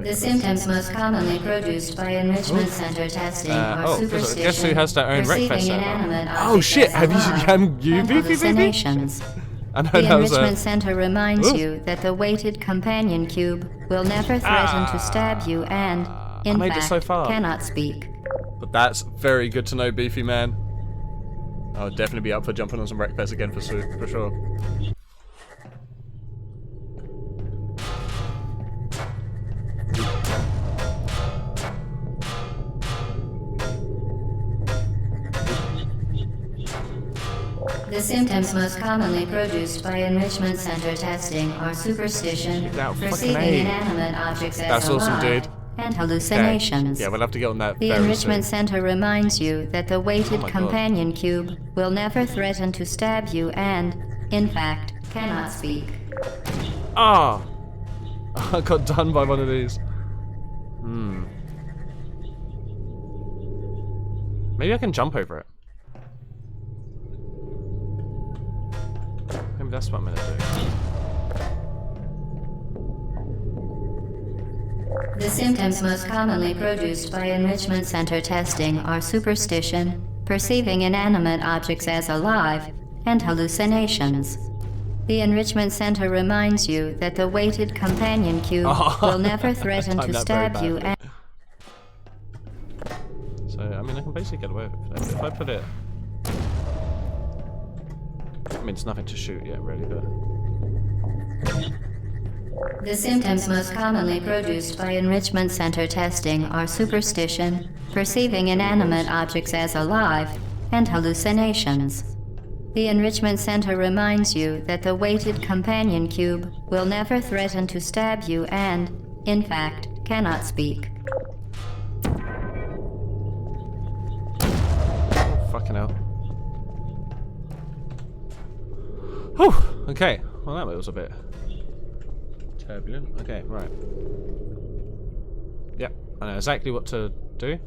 The symptoms most commonly produced by enrichment center testing are superstition, guess who has their own perceiving breakfast server? inanimate Oh objects shit, as have you alive, and hallucinations. I know The that was enrichment a... center reminds Ooh. you that the weighted companion cube will never threaten to stab you and, in made it fact, so far. cannot speak. But that's very good to know, Beefy man. I'll definitely be up for jumping on some breakfast again for sure. The symptoms most commonly produced by enrichment center testing are superstition, That fucking perceiving A. inanimate objects as That's awesome, alive, dude. and hallucinations. Yeah, we'll have to get on that The very enrichment soon. center reminds you that the weighted my God. companion cube will never threaten to stab you and, in fact, cannot speak. Ah! I got done by one of these. Maybe I can jump over it. Maybe that's what I'm gonna do. The symptoms most commonly produced by enrichment center testing are superstition, perceiving inanimate objects as alive, and hallucinations. The enrichment center reminds you that the weighted companion cube will never threaten to Timed that very stab you badly. and... So, I mean, I can basically get away with it. If I put it... I mean, it's nothing to shoot yet, really, but... The symptoms most commonly produced by enrichment center testing are superstition, perceiving inanimate objects as alive, and hallucinations. The enrichment center reminds you that the weighted companion cube will never threaten to stab you and, in fact, cannot speak. Oh, fucking hell. Whew, okay. Well, that was a bit turbulent. Okay, right. Yep, I know exactly what to do.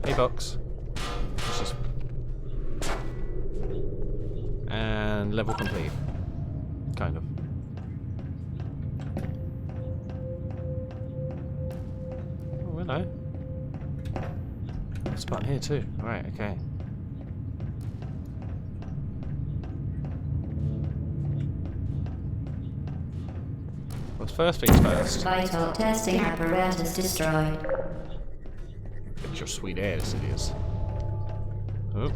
Hey, box. Let's just... And level complete. Kind of. Oh, hello. There's a button here too. Right, okay. What's first things first? Vital testing apparatus destroyed. Get your sweet ass, it is. Oh.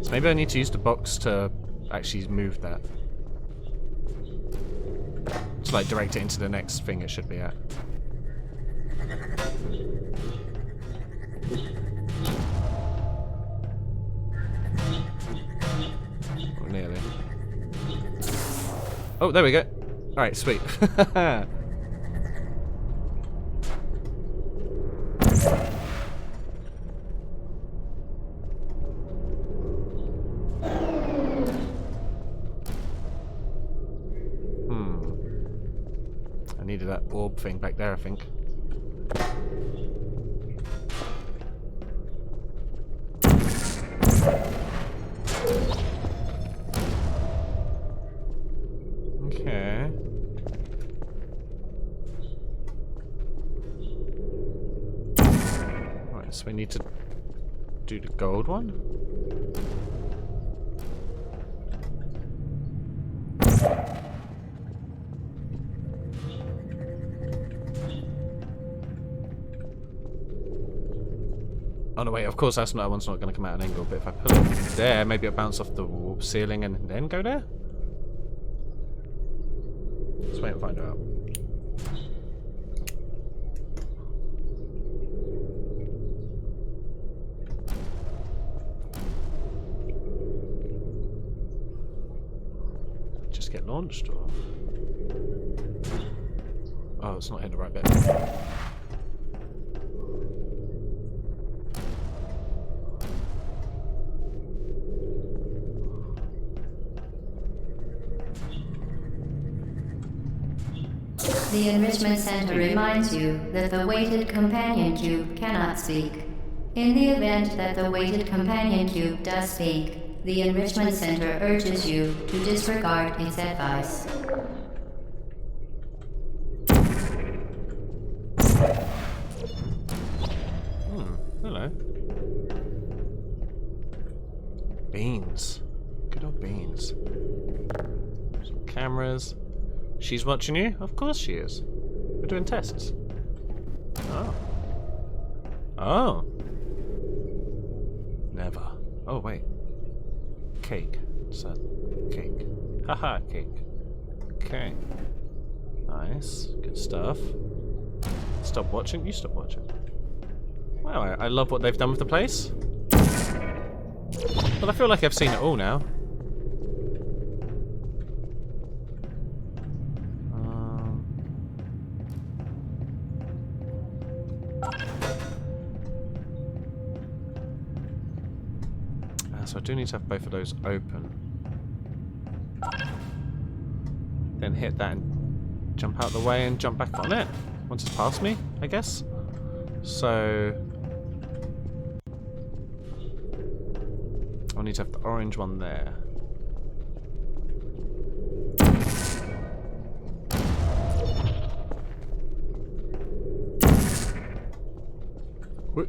So maybe I need to use the box to actually move that. To like direct it into the next thing it should be at. Oh, nearly. Oh, there we go. Alright, sweet. I needed that orb thing back there, I think. Okay. Right, so we need to do the gold one. Oh no, wait, of course that one's not going to come out at an angle, but if I put it there, maybe it'll bounce off the ceiling and then go there? Let's wait and find out. Just get launched, or? Oh, it's not hitting the right bit. The Enrichment Center reminds you that the weighted companion cube cannot speak. In the event that the weighted companion cube does speak, the Enrichment Center urges you to disregard its advice. Hello. Beans. Good old beans. Some cameras. She's watching you? Of course she is. We're doing tests. Oh. Oh. Never. Oh, wait. Cake. What's that? Cake. Haha, cake. Okay. Nice. Good stuff. Stop watching? You stop watching. Wow, I love what they've done with the place. But I feel like I've seen it all now. So I do need to have both of those open. Then hit that and jump out the way and jump back on it. Once it's past me, I guess. So I need to have the orange one there. What?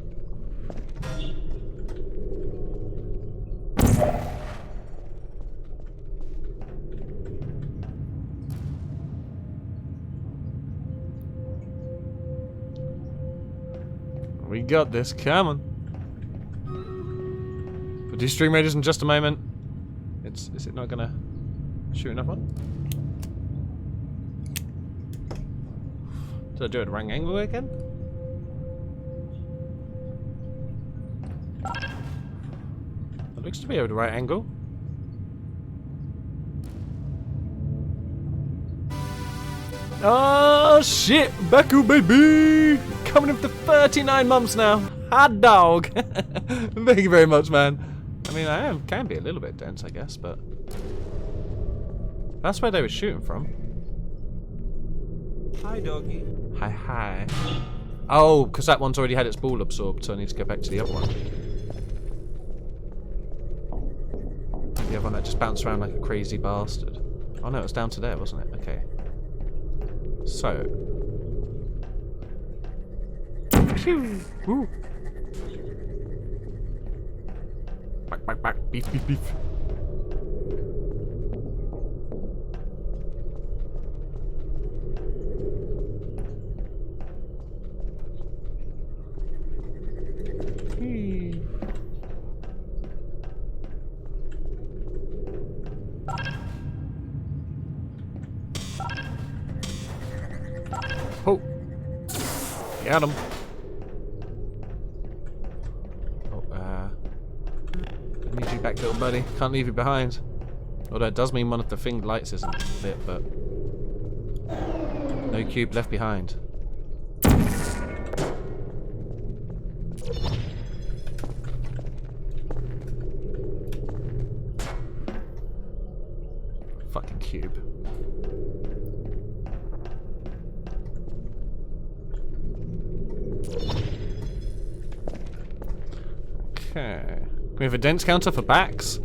We got this, come on. We'll do stream raiders in just a moment. Is it not gonna shoot enough one? Did I do it at right angle again? It looks to be at the right angle. Oh shit, Baku baby! Coming up for 39 months now. Hot dog. Thank you very much, man. I mean, can be a little bit dense, I guess, but that's where they were shooting from. Hi, doggy. Hi, hi. Oh, because that one's already had its ball absorbed, so I need to go back to the other one. The other one that just bounced around like a crazy bastard. Oh no, it was down to there, wasn't it? Okay. So. Phew. Woo. Back. Beef. Oh. Got him. I need you back, little buddy. Can't leave you behind. Although it does mean one of the thing lights isn't lit, but no cube left behind. Fucking cube. Okay. Can we have a dense counter for backs?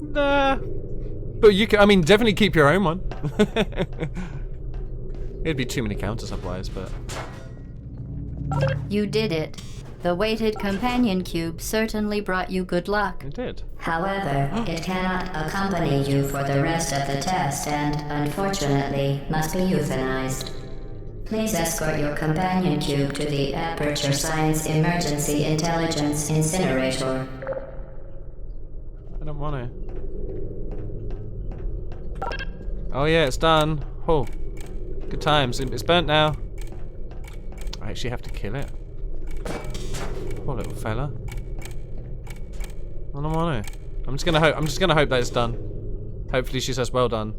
Nah. But you can, I mean, definitely keep your own one. It'd be too many counters otherwise, but... You did it. The weighted companion cube certainly brought you good luck. It did. However, it cannot accompany you for the rest of the test and, unfortunately, must be euthanized. Please escort your companion cube to the Aperture Science Emergency Intelligence Incinerator. I don't want to. Oh yeah, it's done. Oh, good times. It's burnt now. I actually have to kill it. Poor little fella. I don't want to. I'm just gonna hope that it's done. Hopefully she says well done.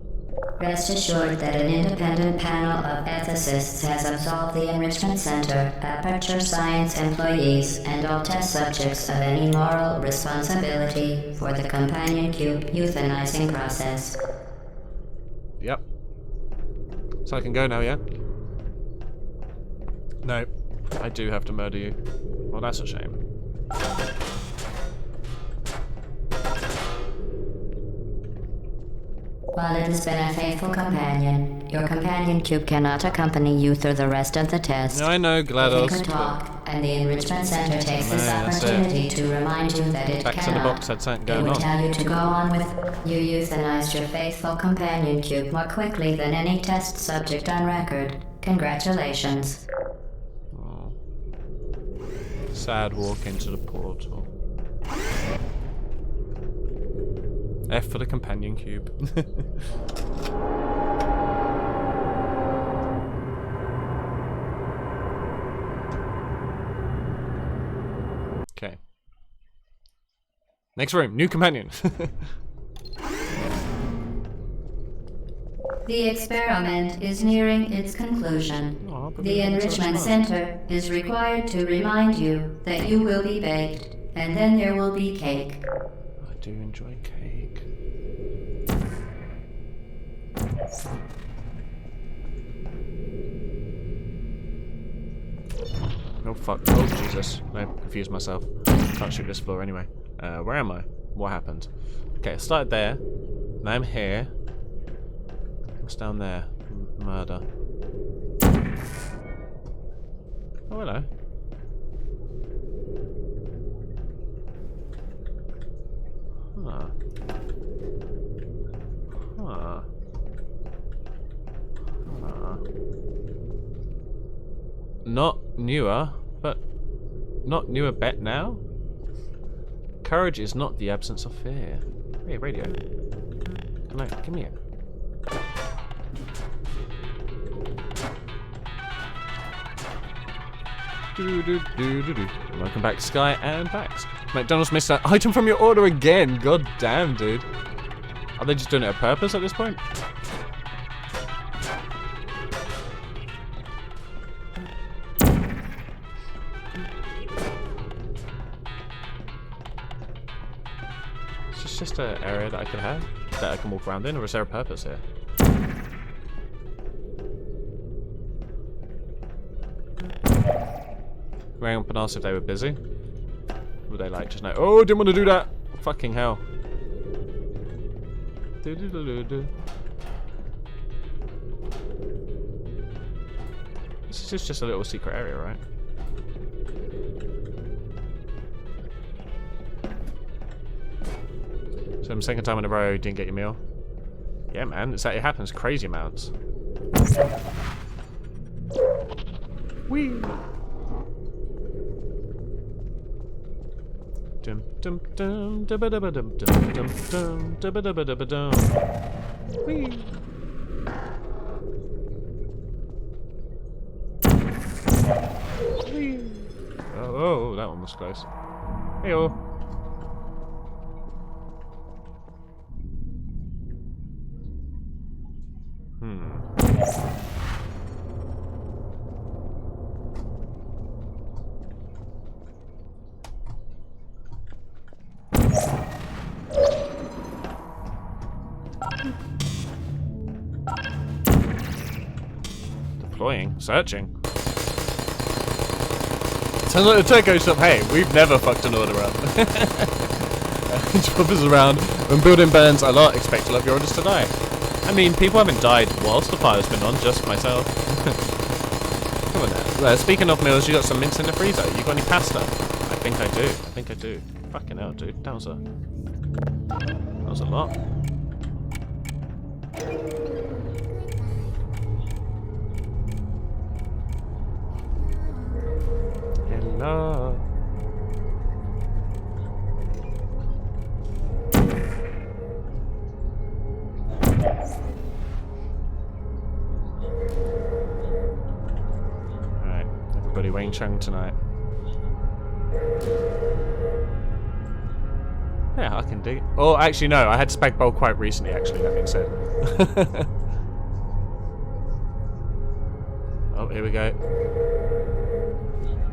Rest assured that an independent panel of ethicists has absolved the Enrichment Center, Aperture Science employees, and all test subjects of any moral responsibility for the companion cube euthanizing process. Yep. So I can go now, yeah? No. I do have to murder you. Well, that's a shame. While it has been a faithful companion, your companion cube cannot accompany you through the rest of the test. No, I know, If GLaDOS. it could talk, and the Enrichment Center takes this No, that's opportunity to remind you that it Back to the cannot. box had something It going would on. tell you to go on with. You euthanized your faithful companion cube more quickly than any test subject on record. Congratulations. Oh. Sad walk into the portal. F for the companion cube. Okay. Next room, new companion. The experiment is nearing its conclusion. Aw, but The we haven't Enrichment touched Center is required to remind you that you will be baked, and then there will be cake. I do enjoy cake. Oh fuck, oh Jesus, I confused myself. Can't shoot this floor anyway. Where am I? What happened? Okay, I started there, now I'm here. What's down there? Murder. Oh hello. Huh. Huh. Huh. Not newer, but not newer bet now? Courage is not the absence of fear. Hey, radio. Come on, give me it. Welcome back, Sky and Bax. McDonald's missed that item from your order again. God damn, dude. Are they just doing it on purpose at this point? Is this just an area that I could have? That I can walk around in, or is there a purpose here? Rang up and asked if they were busy. Would they like just know? Oh, didn't want to do that. Fucking hell. This is just a little secret area, right? So the second time in a row, you didn't get your meal. Yeah, man, it happens crazy amounts. Whee! Dum dum dum dum dum dum dum dum dum dum dum. Whee! Whee! Oh, that one was close. Hey-oh. Deploying, searching. Sounds like the Turco shop. Hey, we've never fucked an order up. Job is around. When building burns a lot, expect a lot of your orders to die. I mean, people haven't died whilst the fire's been on, just myself. Come on now. Speaking of meals, you got some mince in the freezer. You got any pasta? I think I do. I think I do. Fucking hell, dude. That was a lot. Hello. Alright, everybody Wayne Chung tonight. Yeah, I can dig it. Oh, actually no, I had spag bowl quite recently, actually, that being said. Oh, here we go.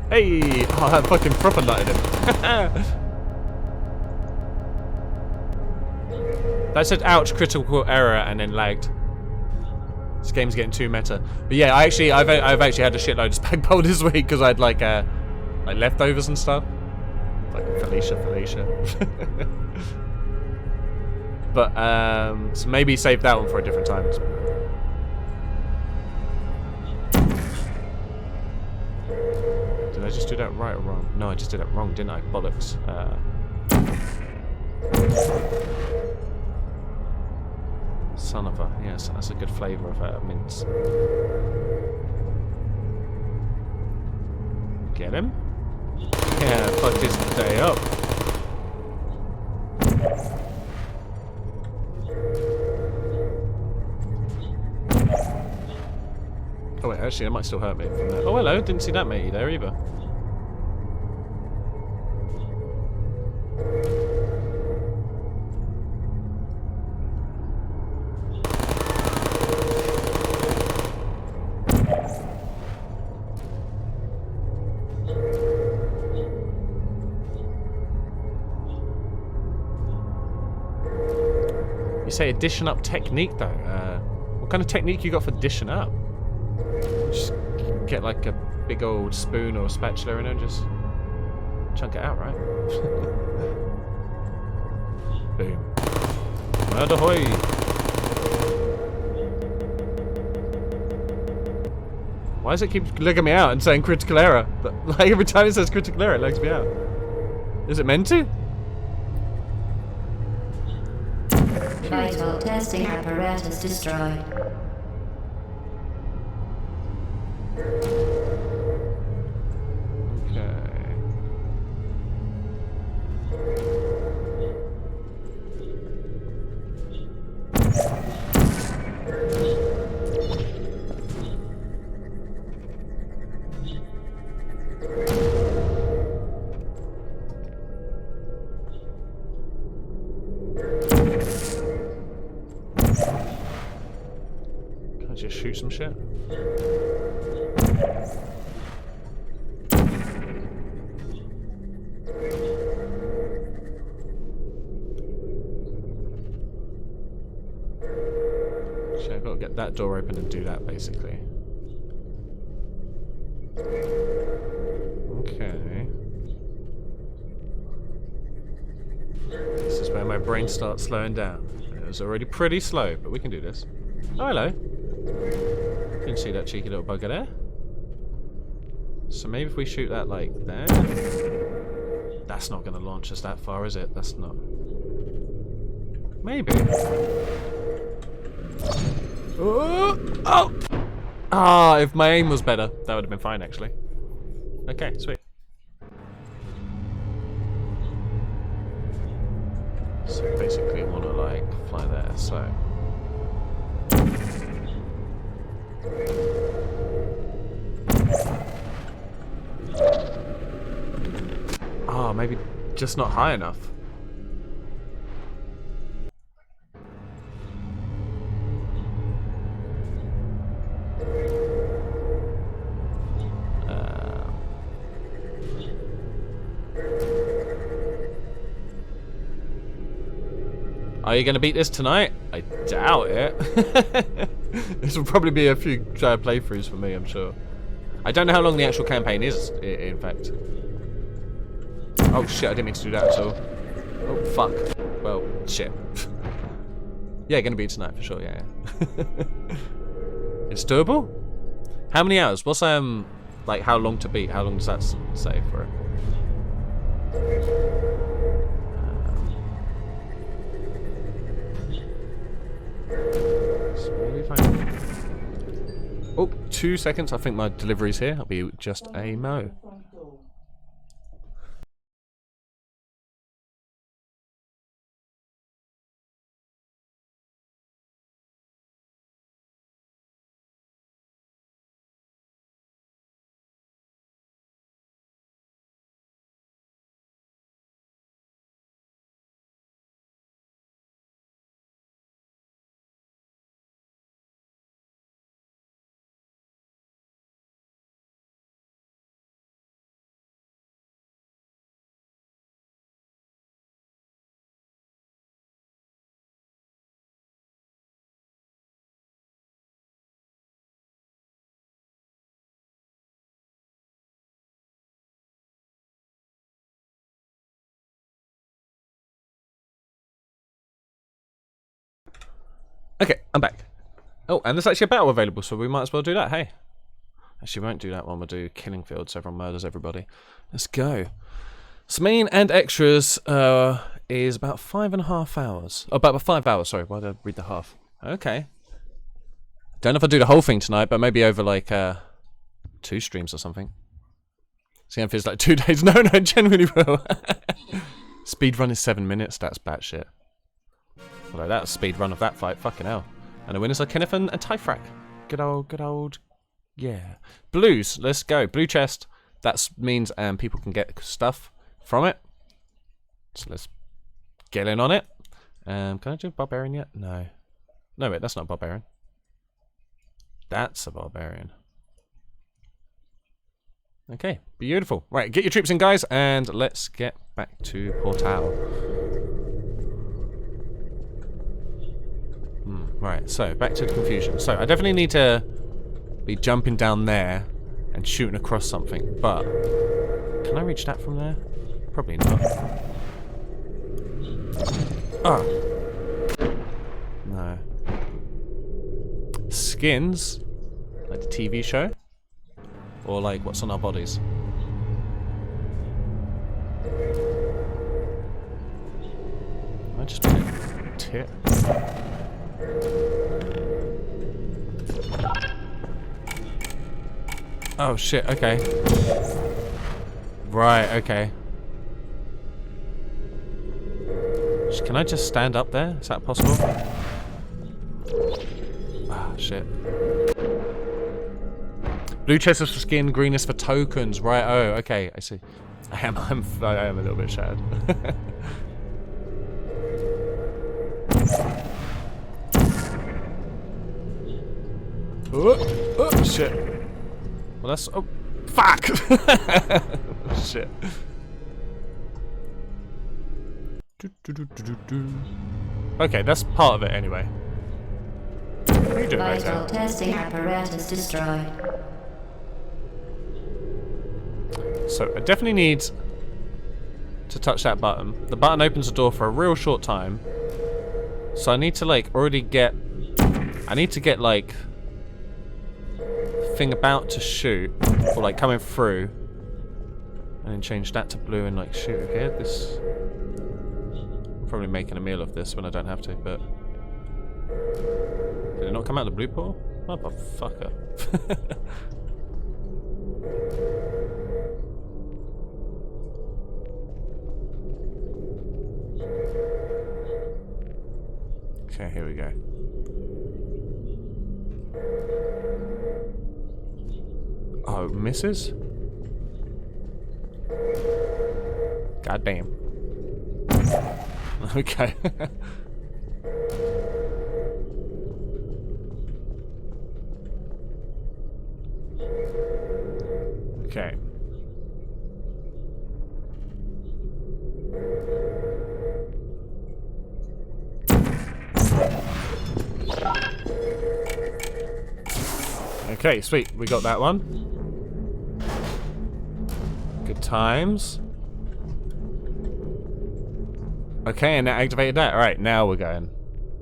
Hey! Oh, I fucking proper nutted him. That said ouch, critical error, and then lagged. This game's getting too meta. But yeah, I've actually had a shitload of spag bowl this week because I had like leftovers and stuff. Like Felicia. But so maybe save that one for a different time. Did I just do that right or wrong? No, I just did that wrong, didn't I? Bollocks. Son of a... Yes, that's a good flavour of mince. Get him? Yeah, fucked his day up. Oh wait, actually, that might still hurt me from that. Oh hello, didn't see that matey there either. You say a dishing up technique though. What kind of technique you got for dishing up? Just get like a big old spoon or a spatula in and just chunk it out, right? Boom. Murder hoy! Why does it keep legging me out and saying critical error? But, like every time it says critical error, it legs me out. Is it meant to? Vital testing apparatus destroyed. Okay. Can I just shoot some shit? So I've got to get that door open and do that, basically. Okay. This is where my brain starts slowing down. It was already pretty slow, but we can do this. Oh, hello. Didn't see that cheeky little bugger there. So maybe if we shoot that like there. That's not going to launch us that far, is it? That's not. Maybe. Oh! Ah, if my aim was better, that would have been fine, actually. Okay, sweet. So basically, I want to like fly there. So. Ah, maybe just not high enough. Are you going to beat this tonight? I doubt it. This will probably be a few playthroughs for me, I'm sure. I don't know how long the actual campaign is, in fact. Oh shit, I didn't mean to do that at all. Oh fuck. Well, shit. Yeah, going to beat it tonight for sure, yeah. It's doable? How many hours? What's like how long to beat? How long does that say for it? So maybe if I... Oh, 2 seconds. I think my delivery's here. I'll be just a mo. Okay, I'm back. Oh, and there's actually a battle available, so we might as well do that. Hey. Actually, we won't do that one. We'll do Killing Field, so everyone murders everybody. Let's go. So main and extras is about 5.5 hours. Oh, about 5 hours, sorry. Why did I read the half? Okay. Don't know if I'll do the whole thing tonight, but maybe over like 2 streams or something. See, it feels like 2 days. No, genuinely will. Speed run is 7 minutes. That's batshit. Although that's speed run of that fight. Fucking hell. And the winners are Kenneth and Typhrak. Good old. Yeah. Blues. Let's go. Blue chest. That means people can get stuff from it. So let's get in on it. Can I do barbarian yet? No. No, wait. That's not barbarian. That's a barbarian. Okay. Beautiful. Right. Get your troops in, guys. And let's get back to Portal. Right, so back to the confusion. So I definitely need to be jumping down there and shooting across something, but can I reach that from there? Probably not. Oh. No. Skins? Like the TV show? Or like what's on our bodies? I just been a tit. Oh shit, okay. Right, okay. Can I just stand up there? Is that possible? Ah, shit. Blue chest is for skin, green is for tokens. Right, oh, okay, I see. I am a little bit shattered. Oh, shit. Well, that's... Oh, fuck! Shit. Okay, that's part of it anyway. What are you doing right now? Vital testing apparatus destroyed. So, I definitely need to touch that button. The button opens the door for a real short time. So I need to, like, already get... I need to get, like... thing about to shoot, or like coming through, and then change that to blue and like shoot here. This, I'm probably making a meal of this when I don't have to, but did it not come out the blue portal? Motherfucker. Okay, here we go. Oh, misses? God damn. Okay. Okay. Okay, sweet. We got that one. Good times. Okay, and that activated that. Alright, now we're going.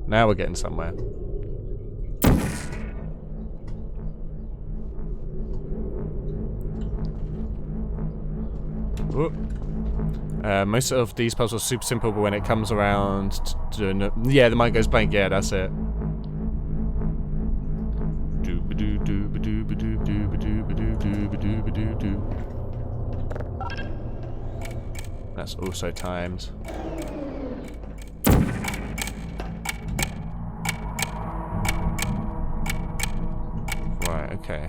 Now we're getting somewhere. Most of these puzzles are super simple, but when it comes around to yeah, the mind goes blank. Yeah, that's it. That's also timed. Right, okay.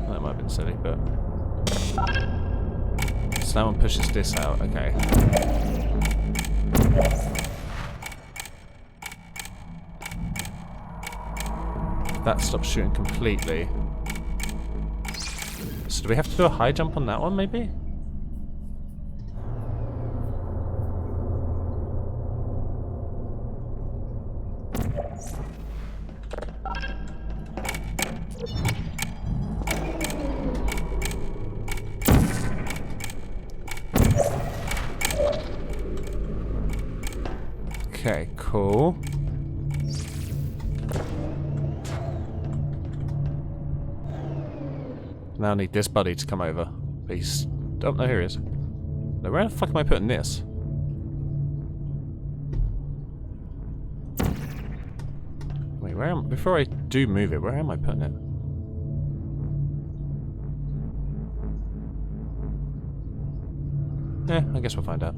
That might have been silly, but... So that one pushes this out, okay. That stops shooting completely. So do we have to do a high jump on that one, maybe? Okay, cool. Now I need this buddy to come over. Please. Oh, no, here he is. Now, where the fuck am I putting this? Wait, where am... Before I do move it, where am I putting it? I guess we'll find out.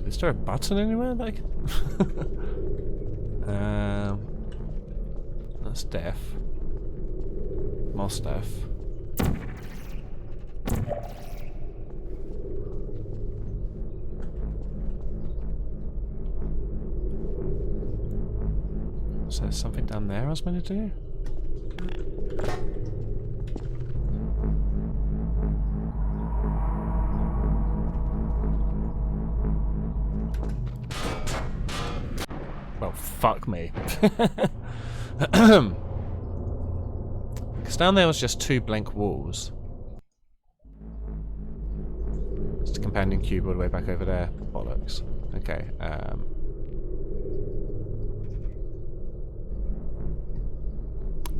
Is there a button anywhere that I can... That's death. More stuff. So there's something down there I was meant to do? Well, fuck me. Because down there was just 2 blank walls. It's a companion cube all the way back over there. Bollocks. Okay,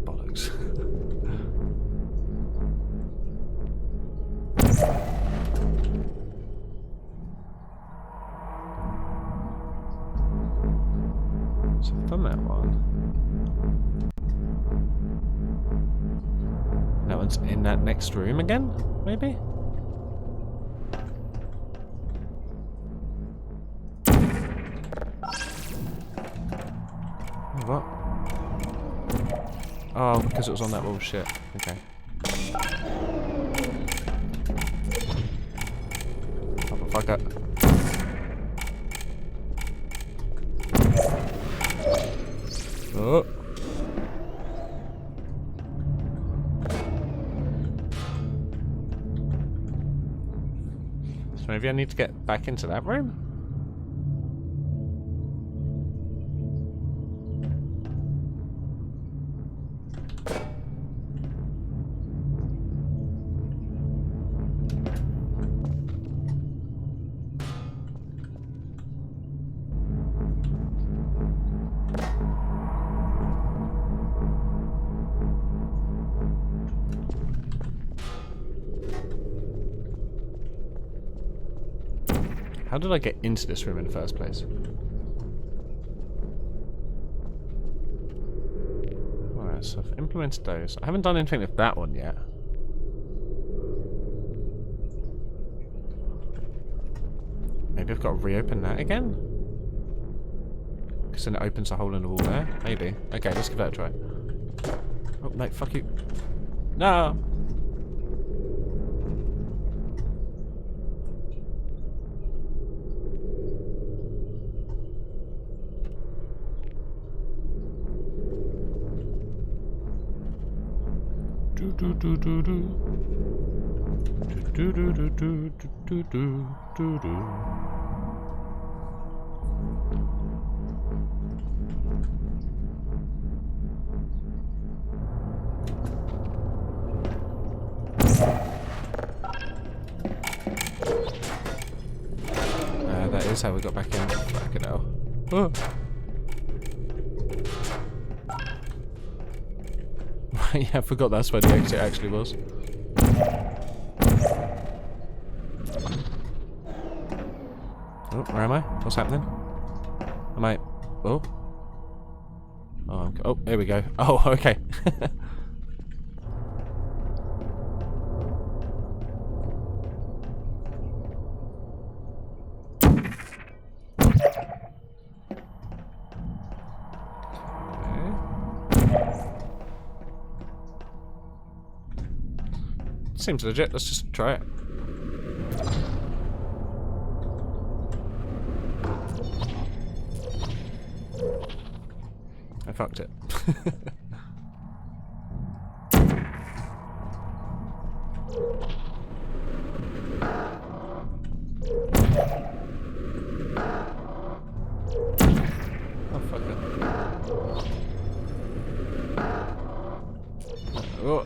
bollocks. So I've done that one. That one's in that next room again, maybe? What? Oh, because it was on that wall. Shit. Okay. Motherfucker. Oh. So maybe I need to get back into that room? How did I get into this room in the first place? Alright, so I've implemented those. I haven't done anything with that one yet. Maybe I've got to reopen that again? Because then it opens a hole in the wall there? Maybe. Okay, let's give that a try. Oh, no, fuck you. No! Do. Do do do do do do do do. That is how we got back in. Fucking hell. Oh. Yeah, I forgot that's where the exit actually was. Oh, where am I? What's happening? Am I... Oh. Oh, oh, there we go. Oh, okay. Seems legit. Let's just try it. I fucked it. Oh, fuck it. Oh.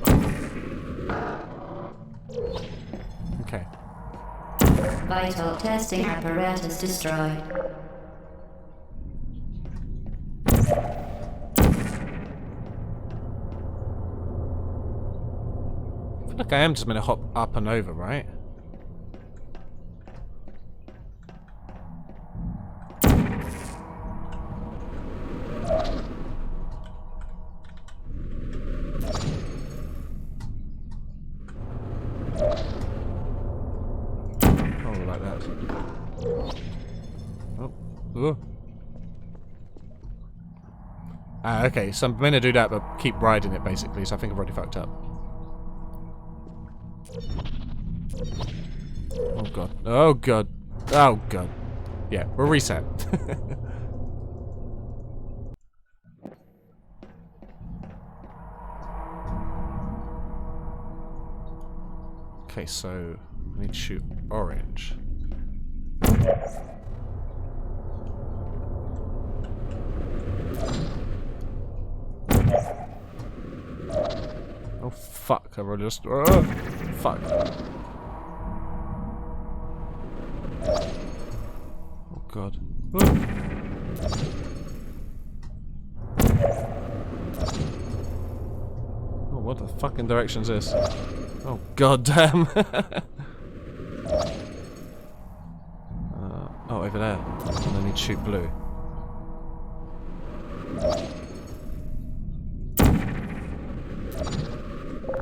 Okay. Vital testing apparatus destroyed. I feel like I am just gonna hop up and over, right? Like that. Oh. Ooh. Ah, okay, so I'm gonna do that, but keep riding it basically, so I think I've already fucked up. Oh god. Oh god. Oh god. Yeah, we'll reset. Okay, so I need to shoot orange. Oh fuck, I really just... Oh, fuck. Oh god. Oh. Oh, what the fucking direction is this? Oh god damn. Oh, over there. And I need to shoot blue.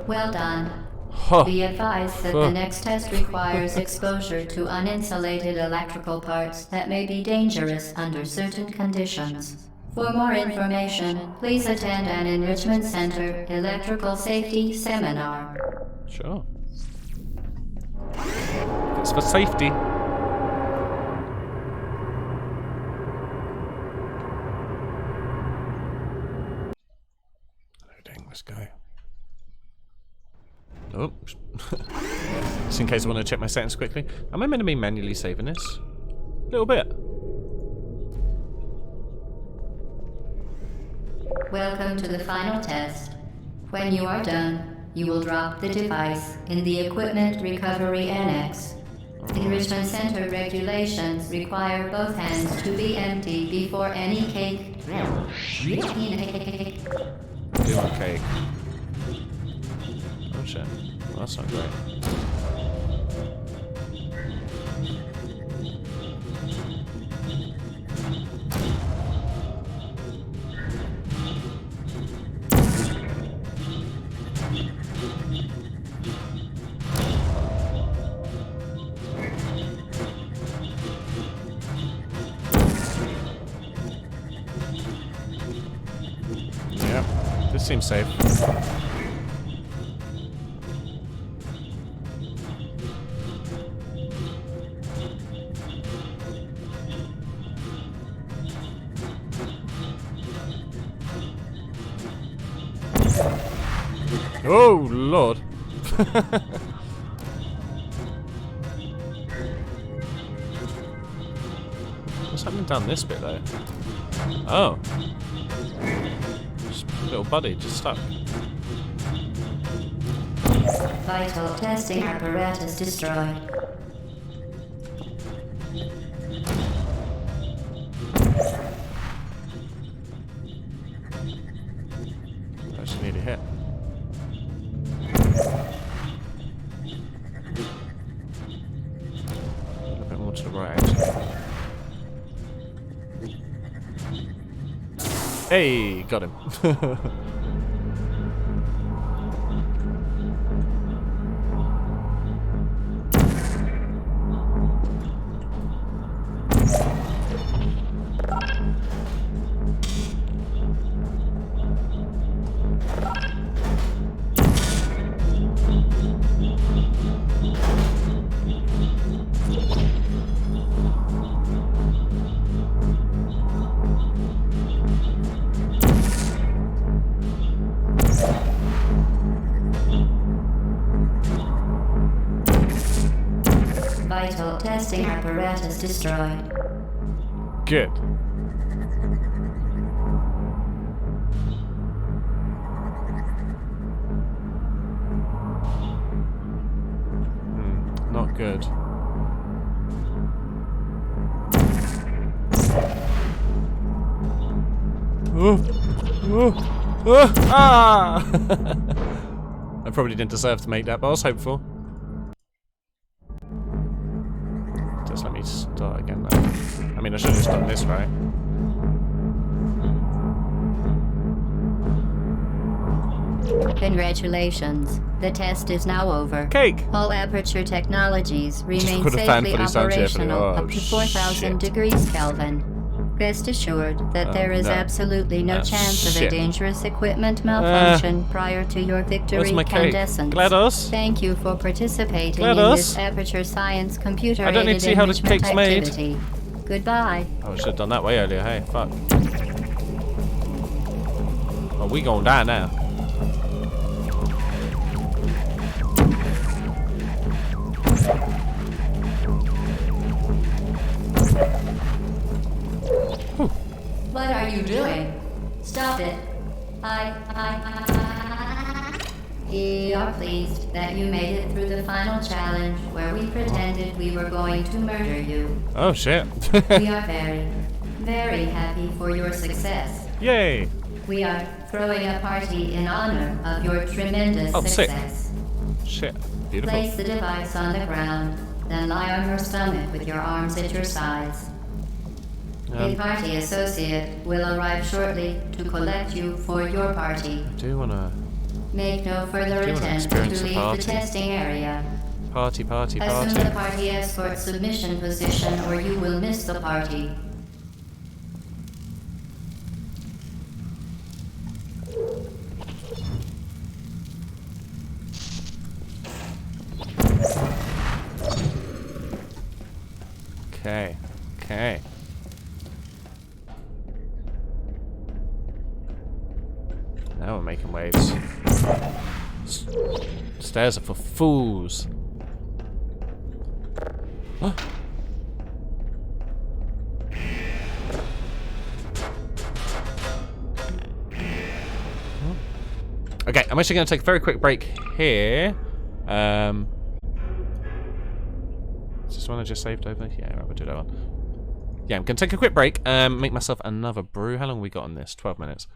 Well done. Huh. Be advised that the next test requires exposure to uninsulated electrical parts that may be dangerous under certain conditions. For more information, please attend an Enrichment Center Electrical Safety Seminar. Sure. It's for safety. Loading, let's go. Oh. Just in case I want to check my settings quickly. Am I meant to be manually saving this? A little bit. Welcome to the final test. When you are done, you will drop the device in the Equipment Recovery Annex. Enrichment Center regulations require both hands to be empty before any cake. Do my cake. Oh shit. Well, that's not great. Yep, this seems safe. Oh, Lord. What's happening down this bit though? Oh. Just little buddy, just stuck. Vital testing apparatus destroyed. I just need a hit. A little bit more to the right, actually. Hey, got him. Vital testing apparatus destroyed. Good. Not good. Ah! I probably didn't deserve to make that, but I was hopeful. Just let me start again though. I mean, I should have just done this, right? Congratulations. The test is now over. Cake! All Aperture technologies remain put a fan safely for these sound checks. operational Oh, up to 4,000 shit. degrees Kelvin. Rest assured that there is no. absolutely no Ah, chance of shit. a dangerous equipment malfunction prior to your victory Where's my cake? candescence. GLaDOS? Thank you for participating in GLaDOS? this Aperture Science computer I don't need to see how this cake's made. activity. Goodbye. Oh, I should have done that way earlier, hey, fuck. Oh, we gonna die now. What are you doing? Stop it. We are pleased that you made it through the final challenge where we pretended we were going to murder you. Oh, shit. We are very, very happy for your success. Yay! We are throwing a party in honor of your tremendous Oh, sick. success. Shit. Beautiful. Place the device on the ground, then lie on your stomach with your arms at your sides. A party associate will arrive shortly to collect you for your party. I do wanna Make no further wanna attempt to experience a leave the party. testing area. party. Assume the party escort submission position or you will miss the party. Okay. Now we're making waves. Stairs are for fools. Huh? Okay, I'm actually going to take a very quick break here. Is this one I just saved over? Yeah, right, we'll do that one. Yeah, I'm going to take a quick break and make myself another brew. How long have we got on this? 12 minutes.